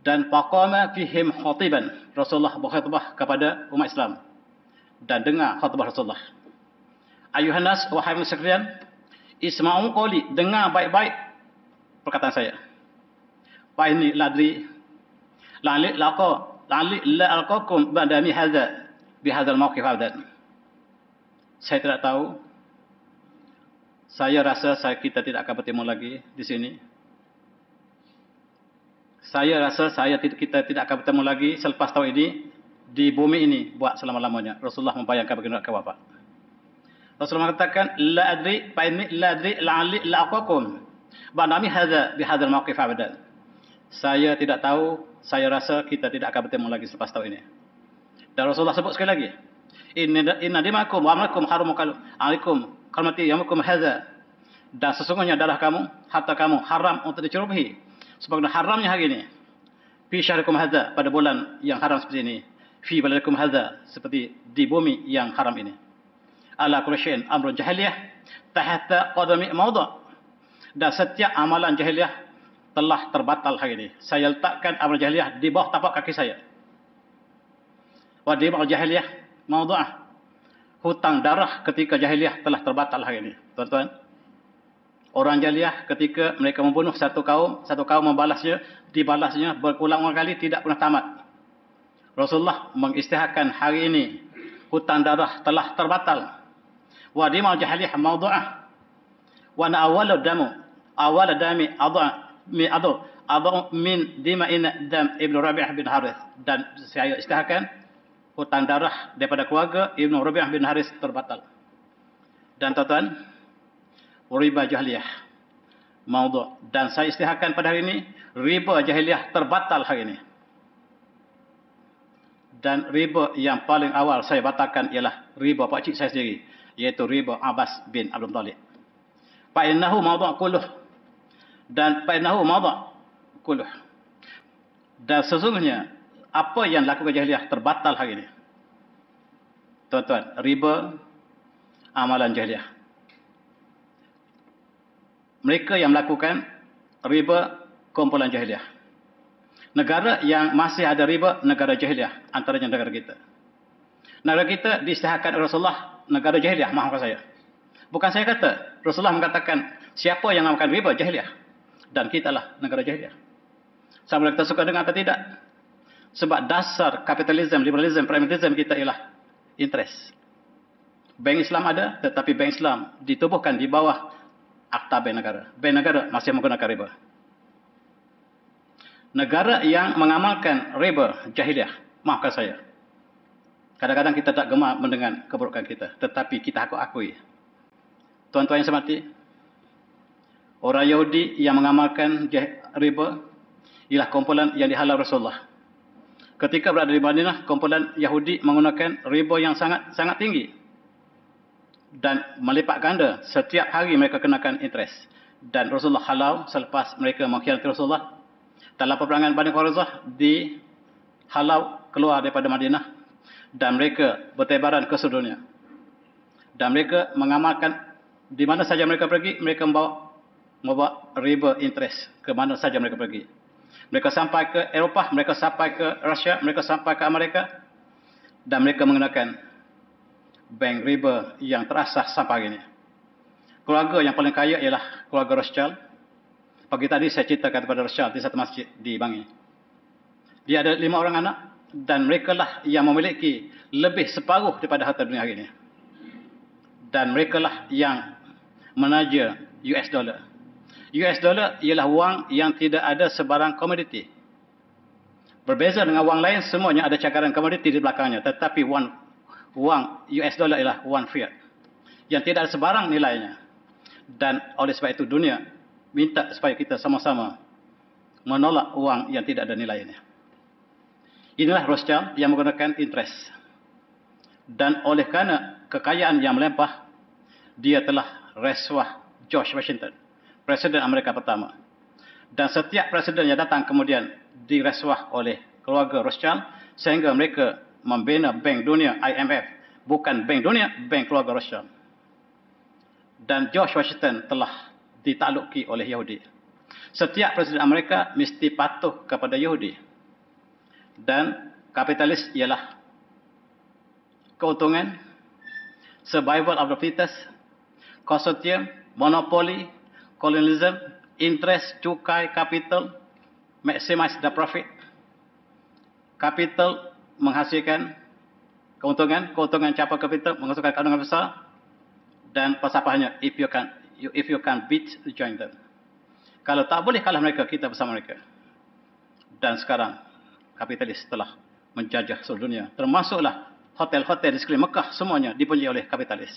Dan faqama fihim khatiban. Rasulullah berkhutbah kepada umat Islam. Dan dengar khutbah Rasulullah. Ayuhan nas, wahai manusia sekalian, isma'u qawli, dengar baik-baik perkataan saya. Fa inni ladri la'li la'alqakum ba'dami hadza bi hadzal mawqif abadan. Saya tidak tahu. Saya rasa kita tidak akan bertemu lagi di sini. Saya rasa kita tidak akan bertemu lagi selepas tahun ini di bumi ini buat selama-lamanya. Rasulullah membayangkan baginda akan wafat. Rasulullah mengatakan la adri fa inni la adri la'alli la'aqakum ba'dami hadza bi hadzal mawqif abadan. Saya tidak tahu, saya rasa kita tidak akan bertemu lagi selepas tahun ini. Dan Rasulullah sebut sekali lagi, inna dimakum wa amlakum haramun alaikum karmati yamukum hadza. Dan sesungguhnya darah kamu, harta kamu haram untuk dicerobohi. Sebagaimana haramnya hari ini. Fi syahrikum hadza, pada bulan yang haram seperti ini. fi baladikum hadza, seperti di bumi yang haram ini. Ala kulli syai'in amrun jahiliyah tahta qadami mawdu'. Dan setiap amalan jahiliyah telah terbatal hari ini. Saya letakkan amalan jahiliyah di bawah tapak kaki saya. Wa dima'ul jahiliyah mawdu'ah. Hutang darah ketika jahiliyah telah terbatal hari ini. Tuan-tuan, orang jahiliyah ketika mereka membunuh satu kaum membalasnya, dibalasnya berulang-ulang kali, tidak pernah tamat. Rasulullah mengisytiharkan hari ini hutang darah telah terbatal. Wa dima'ul jahiliyah mawdu'ah. Wa awwalu damu awal dami min dima'in dam Ibnu Rabi'ah bin Harith. Dan saya isytiharkan hutang darah daripada keluarga Ibnu Rabi'ah bin Harith terbatal. Dan tuan-tuan, riba jahiliyah maudhu'. Dan saya isytiharkan pada hari ini, riba jahiliyah terbatal hari ini. Dan riba yang paling awal saya batalkan ialah riba pakcik saya sendiri, iaitu riba Abbas bin Abdul Muttalib. Fa'innahu maudhu' kulluh. Dan fa'innahu maudhu' kulluh. Dan sesungguhnya apa yang lakukan jahiliyah terbatal hari ini. Tuan-tuan, riba amalan jahiliyah. Mereka yang melakukan riba kumpulan jahiliyah. Negara yang masih ada riba, negara jahiliyah, antaranya negara kita. Negara kita diisytiharkan Rasulullah negara jahiliyah, maafkan saya. Bukan saya kata, Rasulullah mengatakan siapa yang melakukan riba jahiliyah, dan kitalah negara jahiliyah. Sama kita suka dengar atau tidak? Sebab dasar kapitalisme, liberalisme, pragmatisme kita ialah interest. Bank Islam ada, tetapi bank Islam ditubuhkan di bawah akta bank negara. Bank negara masih menggunakan riba. Negara yang mengamalkan riba jahiliyah, maafkan saya, kadang-kadang kita tak gemar mendengar keburukan kita, tetapi kita akui. Tuan-tuan yang semati, orang Yahudi yang mengamalkan riba ialah kumpulan yang dihalau Rasulullah. Ketika berada di Madinah, kumpulan Yahudi menggunakan riba yang sangat tinggi. Dan melipat ganda setiap hari mereka kenakan interest. Dan Rasulullah halau selepas mereka mengkhianati Rasulullah. Dalam peperangan Bani Quraidah dihalau keluar daripada Madinah. Dan mereka bertebaran ke seluruh dunia. Dan mereka mengamalkan di mana saja mereka pergi, mereka membawa riba interest ke mana saja mereka pergi. Mereka sampai ke Eropah, mereka sampai ke Rusia, mereka sampai ke Amerika. Dan mereka menggunakan bank riba yang terasas sampai hari ini. Keluarga yang paling kaya ialah keluarga Rothschild. Pagi tadi saya ceritakan kepada Rothschild di satu masjid di Bangi. Dia ada 5 orang anak dan mereka lah yang memiliki lebih separuh daripada harta dunia hari ini. Dan mereka lah yang menaja US dollar. US dollar ialah wang yang tidak ada sebarang komoditi. Berbeza dengan wang lain, semuanya ada cakaran komoditi di belakangnya. Tetapi wang US dollar ialah wang fiat, yang tidak ada sebarang nilainya. Dan oleh sebab itu dunia minta supaya kita sama-sama menolak wang yang tidak ada nilainya. Inilah Rothschild yang menggunakan interest. Dan oleh kerana kekayaan yang melimpah, dia telah rasuah George Washington, Presiden Amerika pertama. Dan setiap presiden yang datang kemudian dirasuah oleh keluarga Rothschild, sehingga mereka membina Bank Dunia, IMF. Bukan Bank Dunia, Bank Keluarga Rothschild. Dan George Washington telah ditakluki oleh Yahudi. Setiap presiden Amerika mesti patuh kepada Yahudi. Dan kapitalis ialah keuntungan, survival of the fittest, konsortium, monopoli, colonialism, interest, cukai, capital, maximize the profit. Capital menghasilkan keuntungan, keuntungan capai capital menghasilkan keuntungan besar. Dan falsafahnya, if you can beat, join them. Kalau tak boleh kalah mereka, kita bersama mereka. Dan sekarang kapitalis telah menjajah seluruh dunia. Termasuklah hotel-hotel di sekeliling Mekah, semuanya dipunyai oleh kapitalis.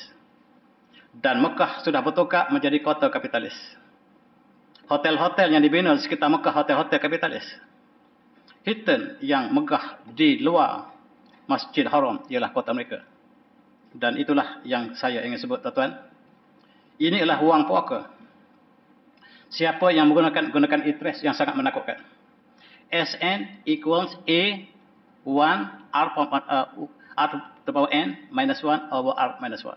Dan Mekah sudah bertukar menjadi kota kapitalis. Hotel-hotel yang dibina di sekitar Mekah, hotel-hotel kapitalis. Hilton yang megah di luar Masjid Haram ialah kota mereka. Dan itulah yang saya ingin sebut, tuan-tuan. Ini adalah wang puaka. Siapa yang menggunakan interest yang sangat menakutkan. SN equals A 1 r to the power n minus 1 over r minus 1.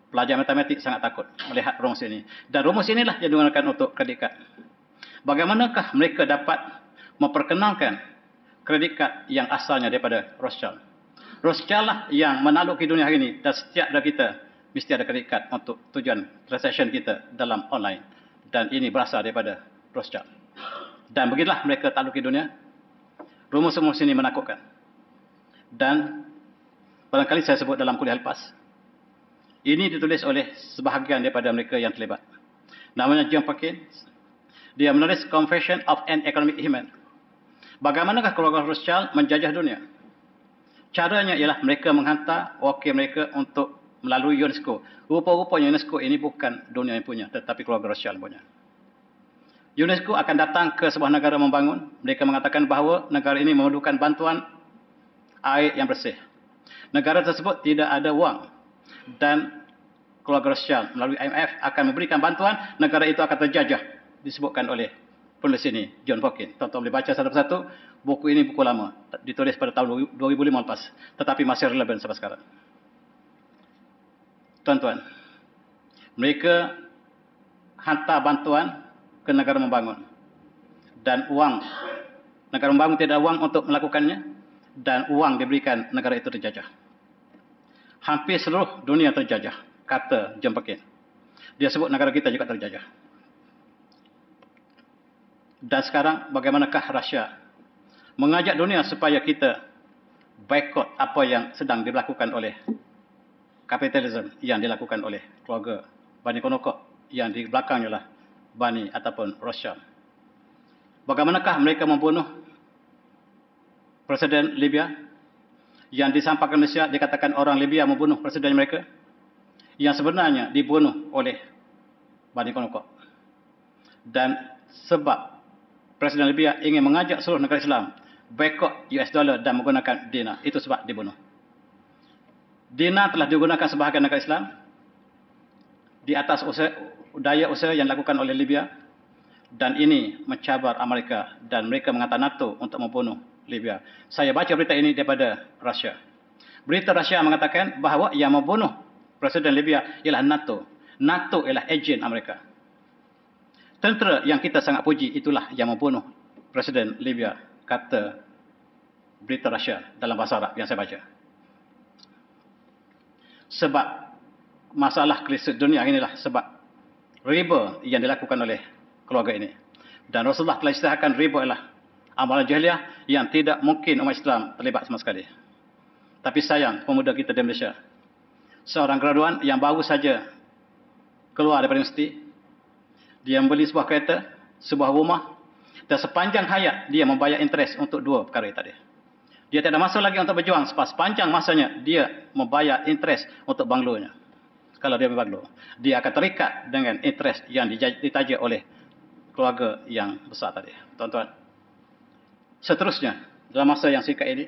Pelajar matematik sangat takut melihat rumus ini. Dan rumus inilah yang digunakan untuk kredit kad. Bagaimanakah mereka dapat memperkenalkan kredit kad yang asalnya daripada Rothschild? Rothschild lah yang menakluki dunia hari ini, dan setiap dari kita mesti ada kredit kad untuk tujuan transaction kita dalam online. Dan ini berasal daripada Rothschild. Dan begitulah mereka takluki dunia. Rumus-rumus ini menakutkan. Dan barangkali saya sebut dalam kuliah lepas, ini ditulis oleh sebahagian daripada mereka yang terlibat. Namanya John Perkins. Dia menulis Confession of an Economic Human. Bagaimanakah keluarga Rothschild menjajah dunia? Caranya ialah mereka menghantar wakil mereka untuk melalui UNESCO. Rupa-rupanya UNESCO ini bukan dunia yang punya, tetapi keluarga Rothschild punya. UNESCO akan datang ke sebuah negara membangun. Mereka mengatakan bahawa negara ini memerlukan bantuan air yang bersih. Negara tersebut tidak ada wang. Dan keluarga Rothschild melalui IMF akan memberikan bantuan, negara itu akan terjajah. Disebutkan oleh penulis ini, John Perkins. Tuan-tuan boleh baca satu persatu. Buku ini buku lama, ditulis pada tahun 2005 lepas, tetapi masih relevan sampai sekarang. Tuan-tuan, mereka hantar bantuan ke negara membangun. Dan uang, negara membangun tidak ada uang untuk melakukannya, dan uang diberikan, negara itu terjajah. Hampir seluruh dunia terjajah, kata John Perkins. Dia sebut negara kita juga terjajah. Dan sekarang bagaimanakah Rusia mengajak dunia supaya kita boikot apa yang sedang dilakukan oleh kapitalisme yang dilakukan oleh keluarga Bani Konokok yang di belakangnya lah Bani ataupun Rothschild. Bagaimanakah mereka membunuh Presiden Libya? Yang disampaikan Malaysia, dikatakan orang Libya membunuh presiden mereka, yang sebenarnya dibunuh oleh Bani Konokok. Dan sebab Presiden Libya ingin mengajak seluruh negara Islam boikot US dollar dan menggunakan dinar, itu sebab dibunuh. Dinar telah digunakan sebahagian negara Islam di atas daya usaha yang dilakukan oleh Libya, dan ini mencabar Amerika, dan mereka mengatakan NATO untuk membunuh Libya. Saya baca berita ini daripada Rusia. Berita Rusia mengatakan bahawa yang membunuh Presiden Libya ialah NATO. NATO ialah ejen Amerika. Tentera yang kita sangat puji itulah yang membunuh Presiden Libya, kata berita Rusia dalam bahasa Arab yang saya baca. Sebab masalah krisis dunia inilah sebab riba yang dilakukan oleh keluarga ini. Dan Rasulullah telah istilahkan riba ialah amalan jahiliah yang tidak mungkin umat Islam terlibat sama sekali. Tapi sayang, pemuda kita di Malaysia, seorang graduan yang baru saja keluar daripada universiti, dia membeli sebuah kereta, sebuah rumah, dan sepanjang hayat dia membayar interest untuk dua perkara tadi. Dia tidak ada masa lagi untuk berjuang. Sepanjang masanya dia membayar interest untuk banglonya. Kalau dia berbanglo, dia akan terikat dengan interest yang ditaja oleh keluarga yang besar tadi. Tuan-tuan, seterusnya, dalam masa yang singkat ini,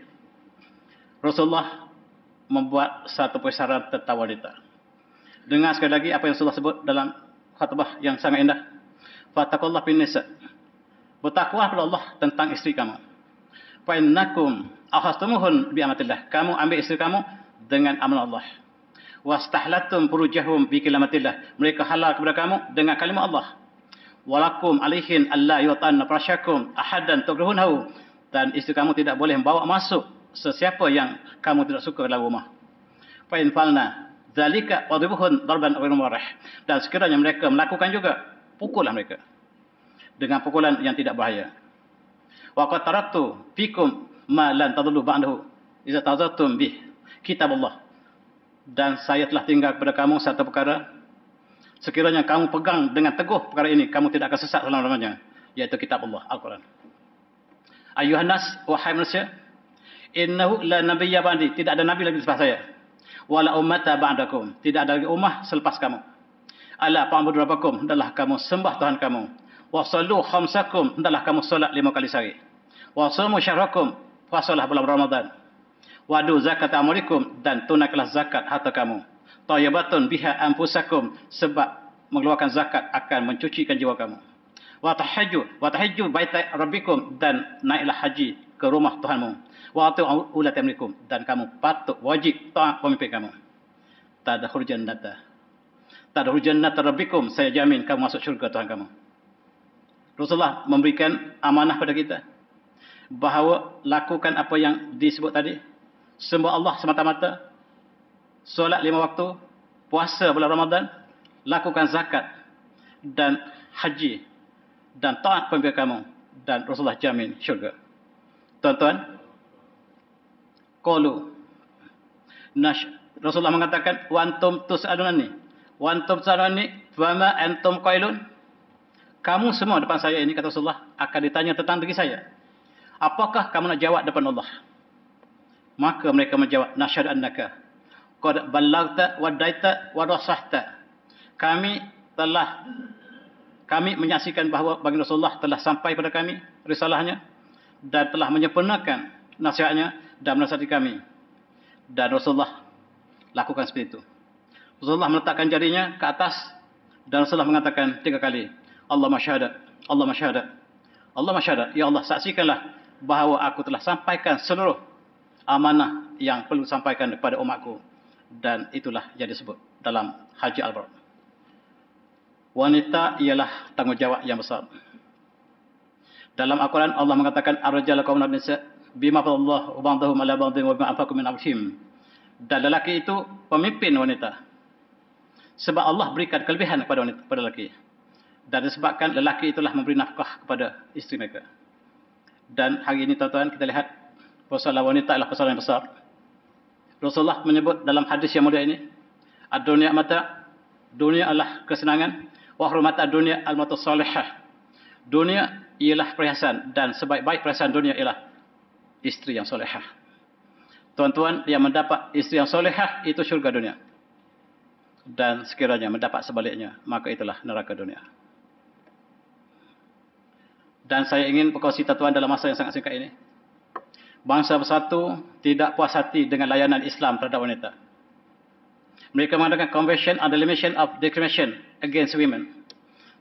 Rasulullah membuat satu persyaratan tentang wanita. Dengar sekali lagi apa yang Rasulullah sebut dalam khutbah yang sangat indah. Fattaqullah bin nisa. Bertakwa kepada Allah tentang isteri kamu. Fa innakum akhastumuhun bi amatillah. Kamu ambil isteri kamu dengan amanah Allah. Wastahlatum furujahum bi kalamatillah. Mereka halal kepada kamu dengan kalimat Allah. Walakum alaihin alla yutanna prasyakum ahadan tukrihunhu. Dan isteri kamu tidak boleh membawa masuk sesiapa yang kamu tidak suka dalam rumah. Fa in falna zalika wadribuhun darban ghairu mubarrih. Dan sekiranya mereka melakukan juga, pukullah mereka dengan pukulan yang tidak bahaya. Wa qad taraktu fikum ma lan tadullu ba'dahu idza tazattum bih kitabullah. Dan saya telah tinggal kepada kamu satu perkara, sekiranya kamu pegang dengan teguh perkara ini, kamu tidak akan sesat selama-lamanya, yaitu kitab Allah, Al-Quran. Ayuhan nas, wahai manusia, innahu la nabiyya ba'di, tidak ada nabi lagi selepas saya. Wala ummata ba'dakum, tidak ada lagi ummah selepas kamu. Ala fa'budu rabbakum, hendaklah kamu sembah Tuhan kamu. Wa sallu khamsakum, hendaklah kamu solat 5 kali sehari. Wa sumu syahrakum, puasalah bulan Ramadan. Wadu zakat amurikum, dan tunaikanlah zakat harta kamu. Tayyibatun biha anfusakum, sebab mengeluarkan zakat akan mencucikan jiwa kamu. Wa tahajju baita rabbikum, dan naiklah haji ke rumah Tuhanmu. Wa ati'u ulati amrikum, dan kamu patut wajib taat pemimpin kamu. Tadkhulul jannata. Tadkhulul jannata rabbikum, saya jamin kamu masuk syurga Tuhan kamu. Rasulullah memberikan amanah pada kita bahawa lakukan apa yang disebut tadi, sembah Allah semata-mata, solat 5 waktu, puasa bulan Ramadan, lakukan zakat dan haji, dan taat pemimpin kamu, dan Rasulullah jamin syurga. Tuan-tuan, qalu, Rasulullah mengatakan, wa antum tus'alunani, wa antum tus'alunani, wa ma antum qailun. Kamu semua depan saya ini, kata Rasulullah, akan ditanya tentang diri saya. Apakah kamu nak jawab depan Allah? Maka mereka menjawab, nasyhadu annaka qad ballaghta wa daita wa nasahta. Kami menyaksikan bahawa baginda Rasulullah telah sampai pada kami risalahnya dan telah menyempurnakan nasihatnya dan menasihati kami. Dan Rasulullah lakukan seperti itu. Rasulullah meletakkan jarinya ke atas dan Rasulullah mengatakan 3 kali, Allah masyhada, Allah masyhada, Allah masyhada. Ya Allah, saksikanlah bahawa aku telah sampaikan seluruh amanah yang perlu sampaikan kepada umatku. Dan itulah yang disebut dalam Haji Al-Bara. Wanita ialah tanggungjawab yang besar. Dalam Al-Quran Allah mengatakan ar-rijalu qawwamuna 'alan nisa' bima fadallahu ba'dahum 'ala ba'dhin wa bima anfaqu min amwalihim. Dan lelaki itu pemimpin wanita. Sebab Allah berikan kelebihan kepada wanita, kepada lelaki. Dan disebabkan lelaki itulah memberi nafkah kepada isteri mereka. Dan hari ini tuan-tuan, kita lihat persoalan wanita adalah persoalan yang besar. Rasulullah menyebut dalam hadis yang mulia ini, ad-dunya mata, dunia adalah kesenangan, wa hurmata ad-dunya al-matu salihah. Dunia ialah perhiasan, dan sebaik-baik perhiasan dunia ialah isteri yang solehah. Tuan-tuan, yang mendapat isteri yang solehah itu syurga dunia. Dan sekiranya mendapat sebaliknya, maka itulah neraka dunia. Dan saya ingin berkongsi tuan-tuan dalam masa yang sangat singkat ini. Bangsa bersatu tidak puas hati dengan layanan Islam terhadap wanita. Mereka mengadakan Convention on the Elimination of Discrimination Against Women.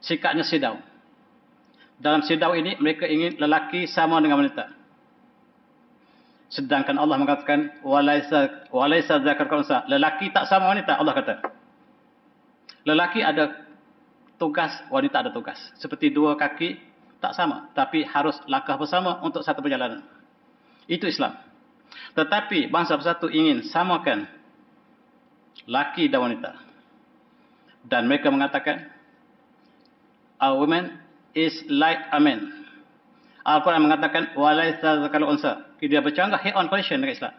Sikapnya sidau. Dalam sidau ini mereka ingin lelaki sama dengan wanita. Sedangkan Allah mengatakan walaisa dzakar kalunsa, lelaki tak sama wanita. Allah kata lelaki ada tugas, wanita ada tugas. Seperti 2 kaki tak sama, tapi harus langkah bersama untuk satu perjalanan. Itu Islam. Tetapi bangsa bersatu ingin samakan laki dan wanita. Dan mereka mengatakan a woman is like a man. Al-Quran mengatakan walaisa dzakar kalunsa. Dia bercanggah head on collision dengan Islam.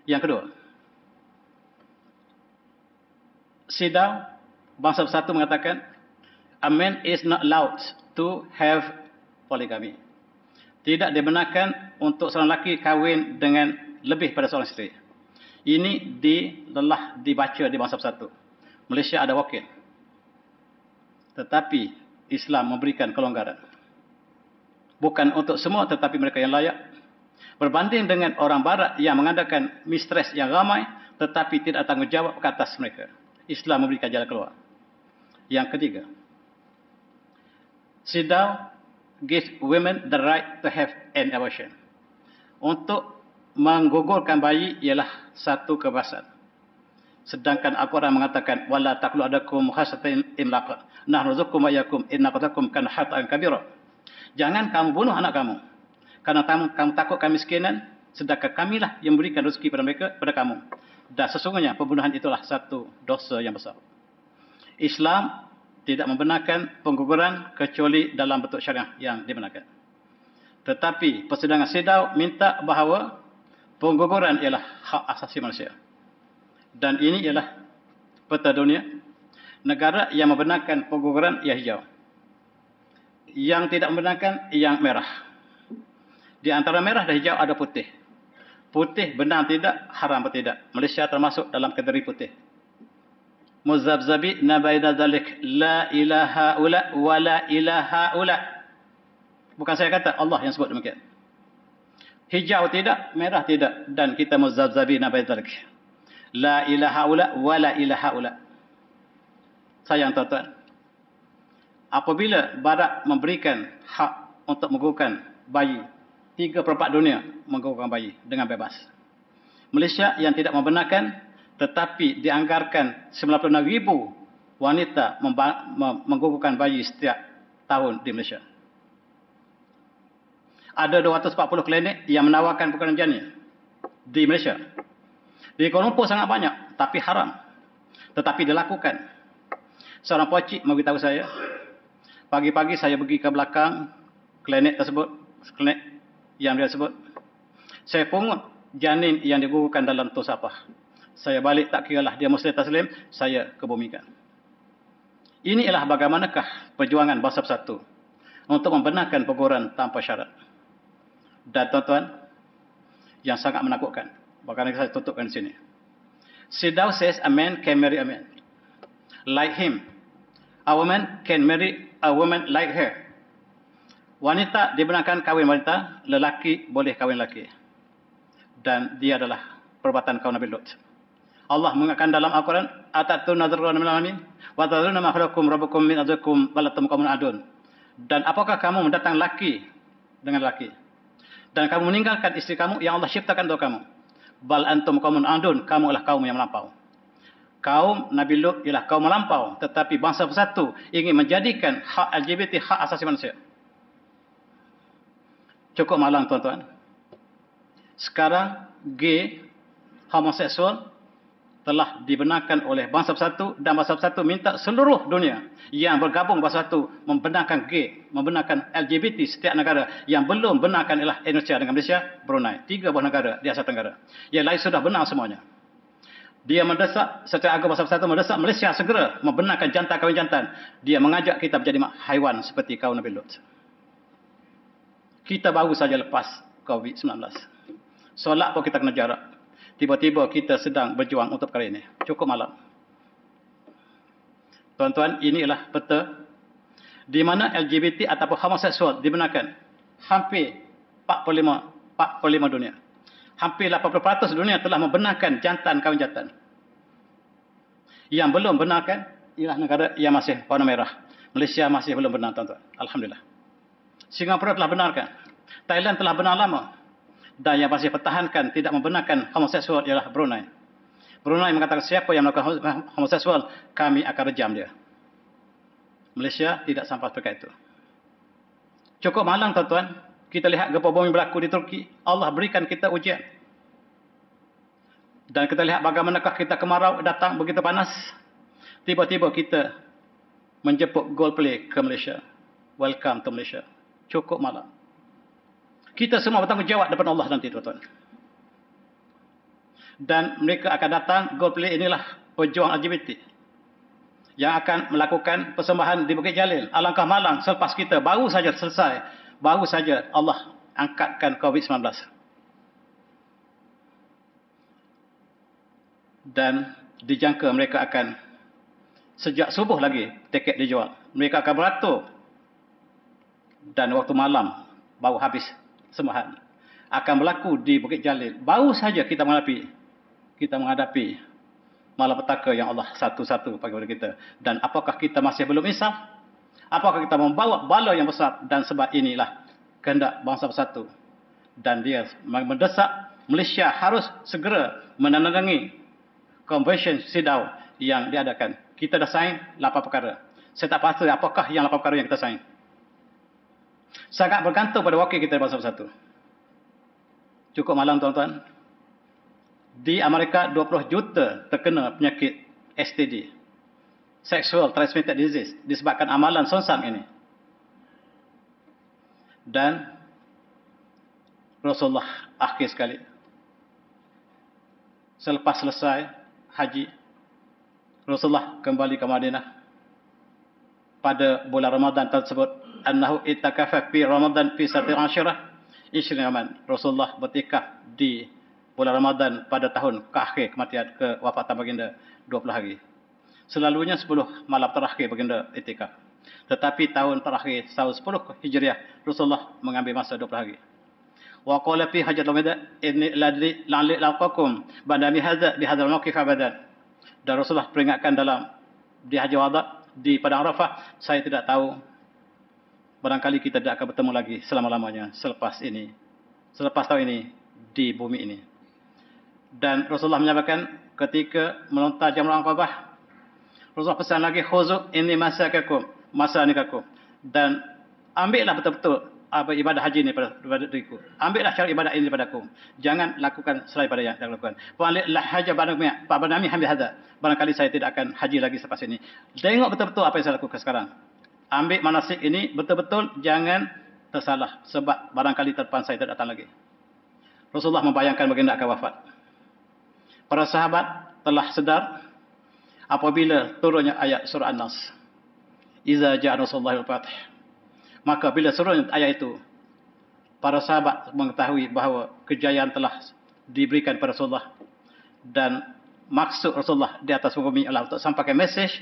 Yang kedua, sidau bangsa bersatu mengatakan a man is not allowed to have polygamy. Tidak dibenarkan untuk seorang lelaki kahwin dengan lebih pada seorang isteri. Ini telah dibaca di bangsa bersatu. Malaysia ada wakil. Tetapi Islam memberikan kelonggaran. Bukan untuk semua, tetapi mereka yang layak. Berbanding dengan orang barat yang mengadakan mistres yang ramai, tetapi tidak tanggungjawab ke atas mereka. Islam memberikan jalan keluar. Yang ketiga, sidau gives women the right to have an abortion. Untuk menggugurkan bayi ialah satu kebebasan. Sedangkan Al-Quran mengatakan wala taqulu adakum khasatin imlaq nahnu narzuqukum wa iyyakum inna qatakum kana hata'an kabira. Jangan kamu bunuh anak kamu karena kamu takut kemiskinan, sedangkan kamilah yang memberikan rezeki pada mereka, pada kamu. Dan sesungguhnya pembunuhan itulah satu dosa yang besar. Islam tidak membenarkan pengguguran kecuali dalam bentuk syariah yang dibenarkan. Tetapi persidangan sidau minta bahawa pengguguran ialah hak asasi manusia. Dan ini ialah peta dunia. Negara yang membenarkan pengguguran ialah hijau. Yang tidak membenarkan yang merah. Di antara merah dan hijau ada putih. Putih benar tidak, haram tidak. Malaysia termasuk dalam kategori putih. Muzabzabi nabaida dzalik la ilaha ula wa la ilaha ula. Bukan saya kata, Allah yang sebut demikian. Hijau tidak, merah tidak, dan kita muzabzabi nabaida dzalik. La ilaha ula wa la ilaha ula. Sayang tuan-tuan, apabila barat memberikan hak untuk menggugurkan bayi 3/4 dunia menggugurkan bayi dengan bebas. Malaysia yang tidak membenarkan, tetapi dianggarkan 96,000 wanita menggugurkan bayi setiap tahun di Malaysia. Ada 240 klinik yang menawarkan perkahwinan jani di Malaysia. Di Kuala Lumpur sangat banyak, tapi haram. Tetapi dilakukan. Seorang pocik memberitahu saya, pagi-pagi saya pergi ke belakang klinik tersebut, klinik yang dia sebut. Saya pungut janin yang digugurkan dalam tos apa. Saya balik, tak kiralah dia Muslim Taslim, saya kebumikan. Ini ialah bagaimanakah perjuangan bangsa bersatu untuk membenarkan perguruan tanpa syarat. Dan tuan-tuan, yang sangat menakutkan, bahkan saya tutupkan di sini. Siddau says a man can marry a man like him. A woman can marry a woman like her. Wanita dibenarkan kahwin wanita, lelaki boleh kahwin lelaki. Dan dia adalah perbuatan kaum Nabi Lut. Allah mengatakan dalam Al-Quran, atatuna dzurriyatan minal alamin wa tadruna ma khalaqakum rabbukum min azwajikum balatum qaumun adun. Dan apakah kamu mendatang laki dengan laki? Dan kamu meninggalkan istri kamu yang Allah ciptakan untuk kamu. Bal antum qaumun adun, kamu adalah kaum yang melampau. Kaum Nabi Lut ialah kaum melampau, tetapi bangsa bersatu ingin menjadikan hak LGBT hak asasi manusia. Cukup malang tuan-tuan. Sekarang gay, homoseksual telah dibenarkan oleh bangsa bersatu, dan bangsa bersatu minta seluruh dunia yang bergabung bangsa bersatu membenarkan gay, membenarkan LGBT. Setiap negara yang belum benarkan ialah Indonesia dengan Malaysia, Brunei. 3 buah negara di Asia Tenggara. Yang lain sudah benar semuanya. Dia mendesak, secara agama bangsa bersatu mendesak Malaysia segera membenarkan jantan kahwin jantan. Dia mengajak kita menjadi haiwan seperti kaum Nabi Lut. Kita baru saja lepas COVID-19. Solat pun kita kena jarak. Tiba-tiba kita sedang berjuang untuk perkara ini. Cukup malam. Tuan-tuan, inilah peta di mana LGBT ataupun homoseksual dibenarkan. Hampir 45 dunia. Hampir 80% dunia telah membenarkan jantan kahwin jantan. Yang belum benarkan ialah negara yang masih warna merah. Malaysia masih belum benar, tuan-tuan. Alhamdulillah. Singapura telah benarkan. Thailand telah benar lama. Dan yang masih pertahankan tidak membenarkan homoseksual ialah Brunei. Brunei mengatakan siapa yang melakukan homoseksual, kami akan rejam dia. Malaysia tidak sampai seperti itu. Cukup malang tuan-tuan, kita lihat gempa bumi berlaku di Turki. Allah berikan kita ujian. Dan kita lihat bagaimanakah kita kemarau datang begitu panas. Tiba-tiba kita menjemput gold play ke Malaysia. Welcome to Malaysia. Cukup malang. Kita semua bertanggungjawab depan Allah nanti, tuan-tuan. Dan mereka akan datang, gold play inilah pejuang LGBT yang akan melakukan persembahan di Bukit Jalil. Alangkah malang selepas kita baru saja selesai, baru saja Allah angkatkan COVID-19. Dan dijangka mereka akan, sejak subuh lagi tiket dijual. Mereka akan beratur. Dan waktu malam baru habis sembahan. Akan berlaku di Bukit Jalil. Baru saja kita menghadapi malapetaka yang Allah satu-satu bagi kepada kita. Dan apakah kita masih belum insaf? Apakah kita membawa bala yang besar? Dan sebab inilah kehendak bangsa bersatu. Dan dia mendesak Malaysia harus segera menandatangani Convention Siddau yang diadakan. Kita dah sign 8 perkara. Saya tak pasti apakah yang 8 perkara yang kita sign. Sangat bergantung pada wakil kita bangsa bersatu. Cukup malam tuan-tuan. Di Amerika 20 juta terkena penyakit STD. Sexual Transmitted Disease. Disebabkan amalan sonsang ini. Dan Rasulullah akhir sekali. Selepas selesai haji, Rasulullah kembali ke Madinah. Pada bulan Ramadan tersebut, annahu itakafa fi Ramadan fi satir asyirah Ishriman. Rasulullah bertikaf di bulan Ramadan pada tahun ke-akhir kematian, kewafatan baginda 20 hari. Selalunya 10 malam terakhir baginda itikaf. Tetapi tahun terakhir, tahun 10 Hijriah, Rasulullah mengambil masa 20 hari. Wa qala fi hajjatul wada inni ladri la'li laqakum badami hadza bi hadzal mawqif abadan. Dan Rasulullah peringatkan dalam di Haji Wada di Padang Arafah, saya tidak tahu, barangkali kita tidak akan bertemu lagi selama-lamanya selepas ini. selepas tahun ini di bumi ini. Dan Rasulullah menyampaikan ketika melontar Jamrah Aqabah, Rasulullah pesan lagi, khuzu ini masa nikakum, dan ambillah betul-betul ibadah haji ini pada diriku. Ambillah cara ibadah ini padaku. Jangan lakukan selain pada yang saya lakukan. Walillah haja pada nami hamil hada. Barangkali saya tidak akan haji lagi selepas ini. Tengok betul-betul apa yang saya lakukan sekarang. Ambil manasik ini betul-betul, jangan tersalah, sebab barangkali depan saya tidak datang lagi. Rasulullah membayangkan baginda akan wafat. Para sahabat telah sedar apabila turunnya ayat surah An-Nas. Iza ja'a Rasulullah al-Fatih. Maka bila turun ayat itu, para sahabat mengetahui bahawa kejayaan telah diberikan kepada Rasulullah, dan maksud Rasulullah di atas bumi adalah untuk sampaikan mesej.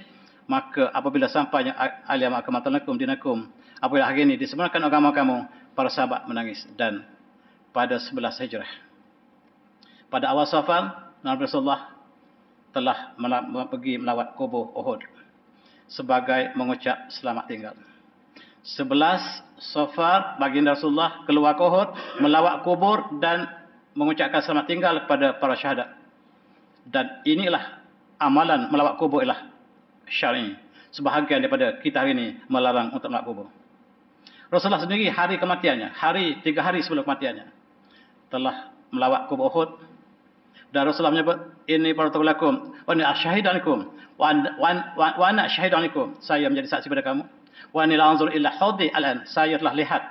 Maka apabila sampainya al-yawma akmaltu lakum dinakum, apabila hari ini disempurnakan agama kamu, para sahabat menangis. Dan pada 11 Hijrah, pada awal Safar, Nabi Rasulullah telah pergi melawat kubur Uhud sebagai mengucap selamat tinggal. 11 Safar, baginda Rasulullah keluar ke Uhud, melawat kubur dan mengucapkan selamat tinggal kepada para syahadat. Dan inilah amalan melawat kubur ialah syar'i. Sebahagian daripada kita hari ini melarang untuk melawat kubur. Rasulullah sendiri hari kematiannya, 3 hari sebelum kematiannya, telah melawat kubur Uhud. Dan Rasulullah menyebut, ini barakalakum wa ana syahidanikum wa ana syahidanikum, saya menjadi saksi pada kamu. Wa ani la anzur illa hawdi al-an, saya telah lihat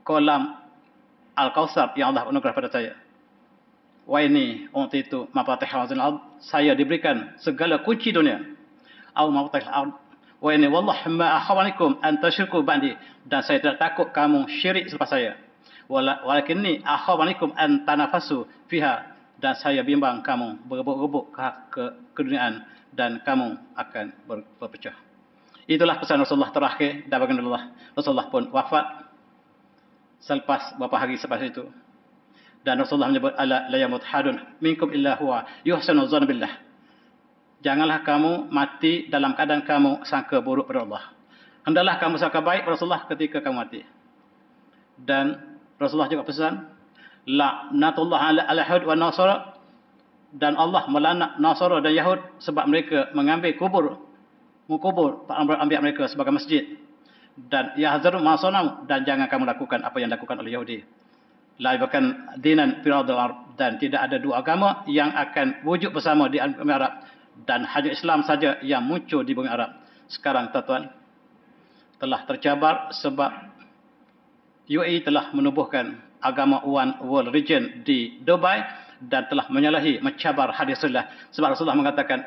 kolam Al-Kautsar yang Allah anugerah pada saya. Wa ini utitu mafatihal ard, saya diberikan segala kunci dunia. Au mafatihal ard. Wa ini wallahi ma akhawanikum an tasyriku ba'di, dan saya tidak takut kamu syirik selepas saya. Walakinni akhawanikum an tanafasu fiha, dan saya bimbang kamu berebut-rebut ke keduniaan dan kamu akan berpecah. Itulah pesan Rasulullah terakhir, dan baginda Rasulullah pun wafat selepas beberapa hari selepas itu. Dan Rasulullah menyebut, ala la yamut hadun minkum illa huwa yuhsinu dzanna billah. Janganlah kamu mati dalam keadaan kamu sangka buruk pada Allah. Hendaklah kamu sangka baik pada Rasulullah ketika kamu mati. Dan Rasulullah juga pesan, la'natullah ala al-yahud wa nasara, dan Allah melaknat Nasara dan Yahud sebab mereka mengambil mengkubur ambil mereka sebagai masjid. Dan yahzaru ma sanam, dan jangan kamu lakukan apa yang dilakukan oleh Yahudi. La yakan dinan fil ardh, dan tidak ada dua agama yang akan wujud bersama di bumi Arab, dan hanya Islam saja yang muncul di bumi Arab. Sekarang tuan-tuan telah tercabar sebab UAE telah menubuhkan agama One World Religion di Dubai, dan telah mencabar hadis Rasulullah. Sebab Rasulullah mengatakan,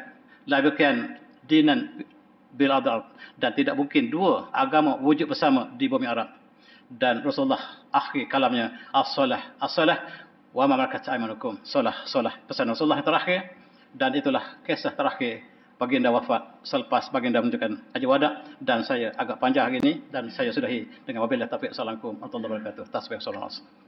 la yakan dinan bil ardh, dan tidak mungkin dua agama wujud bersama di bumi Arab. Dan Rasulullah akhir kalamnya, as-salah wa ma malakat aymanukum, salah pesan Rasulullah terakhir. Dan itulah kisah terakhir baginda wafat selepas baginda menunjukkan haji wada. Dan saya agak panjang hari ini, dan saya sudahi dengan wabillahi taufiq. Assalamualaikum warahmatullahi wabarakatuh. Tasbih sallallahu alaihi wasallam.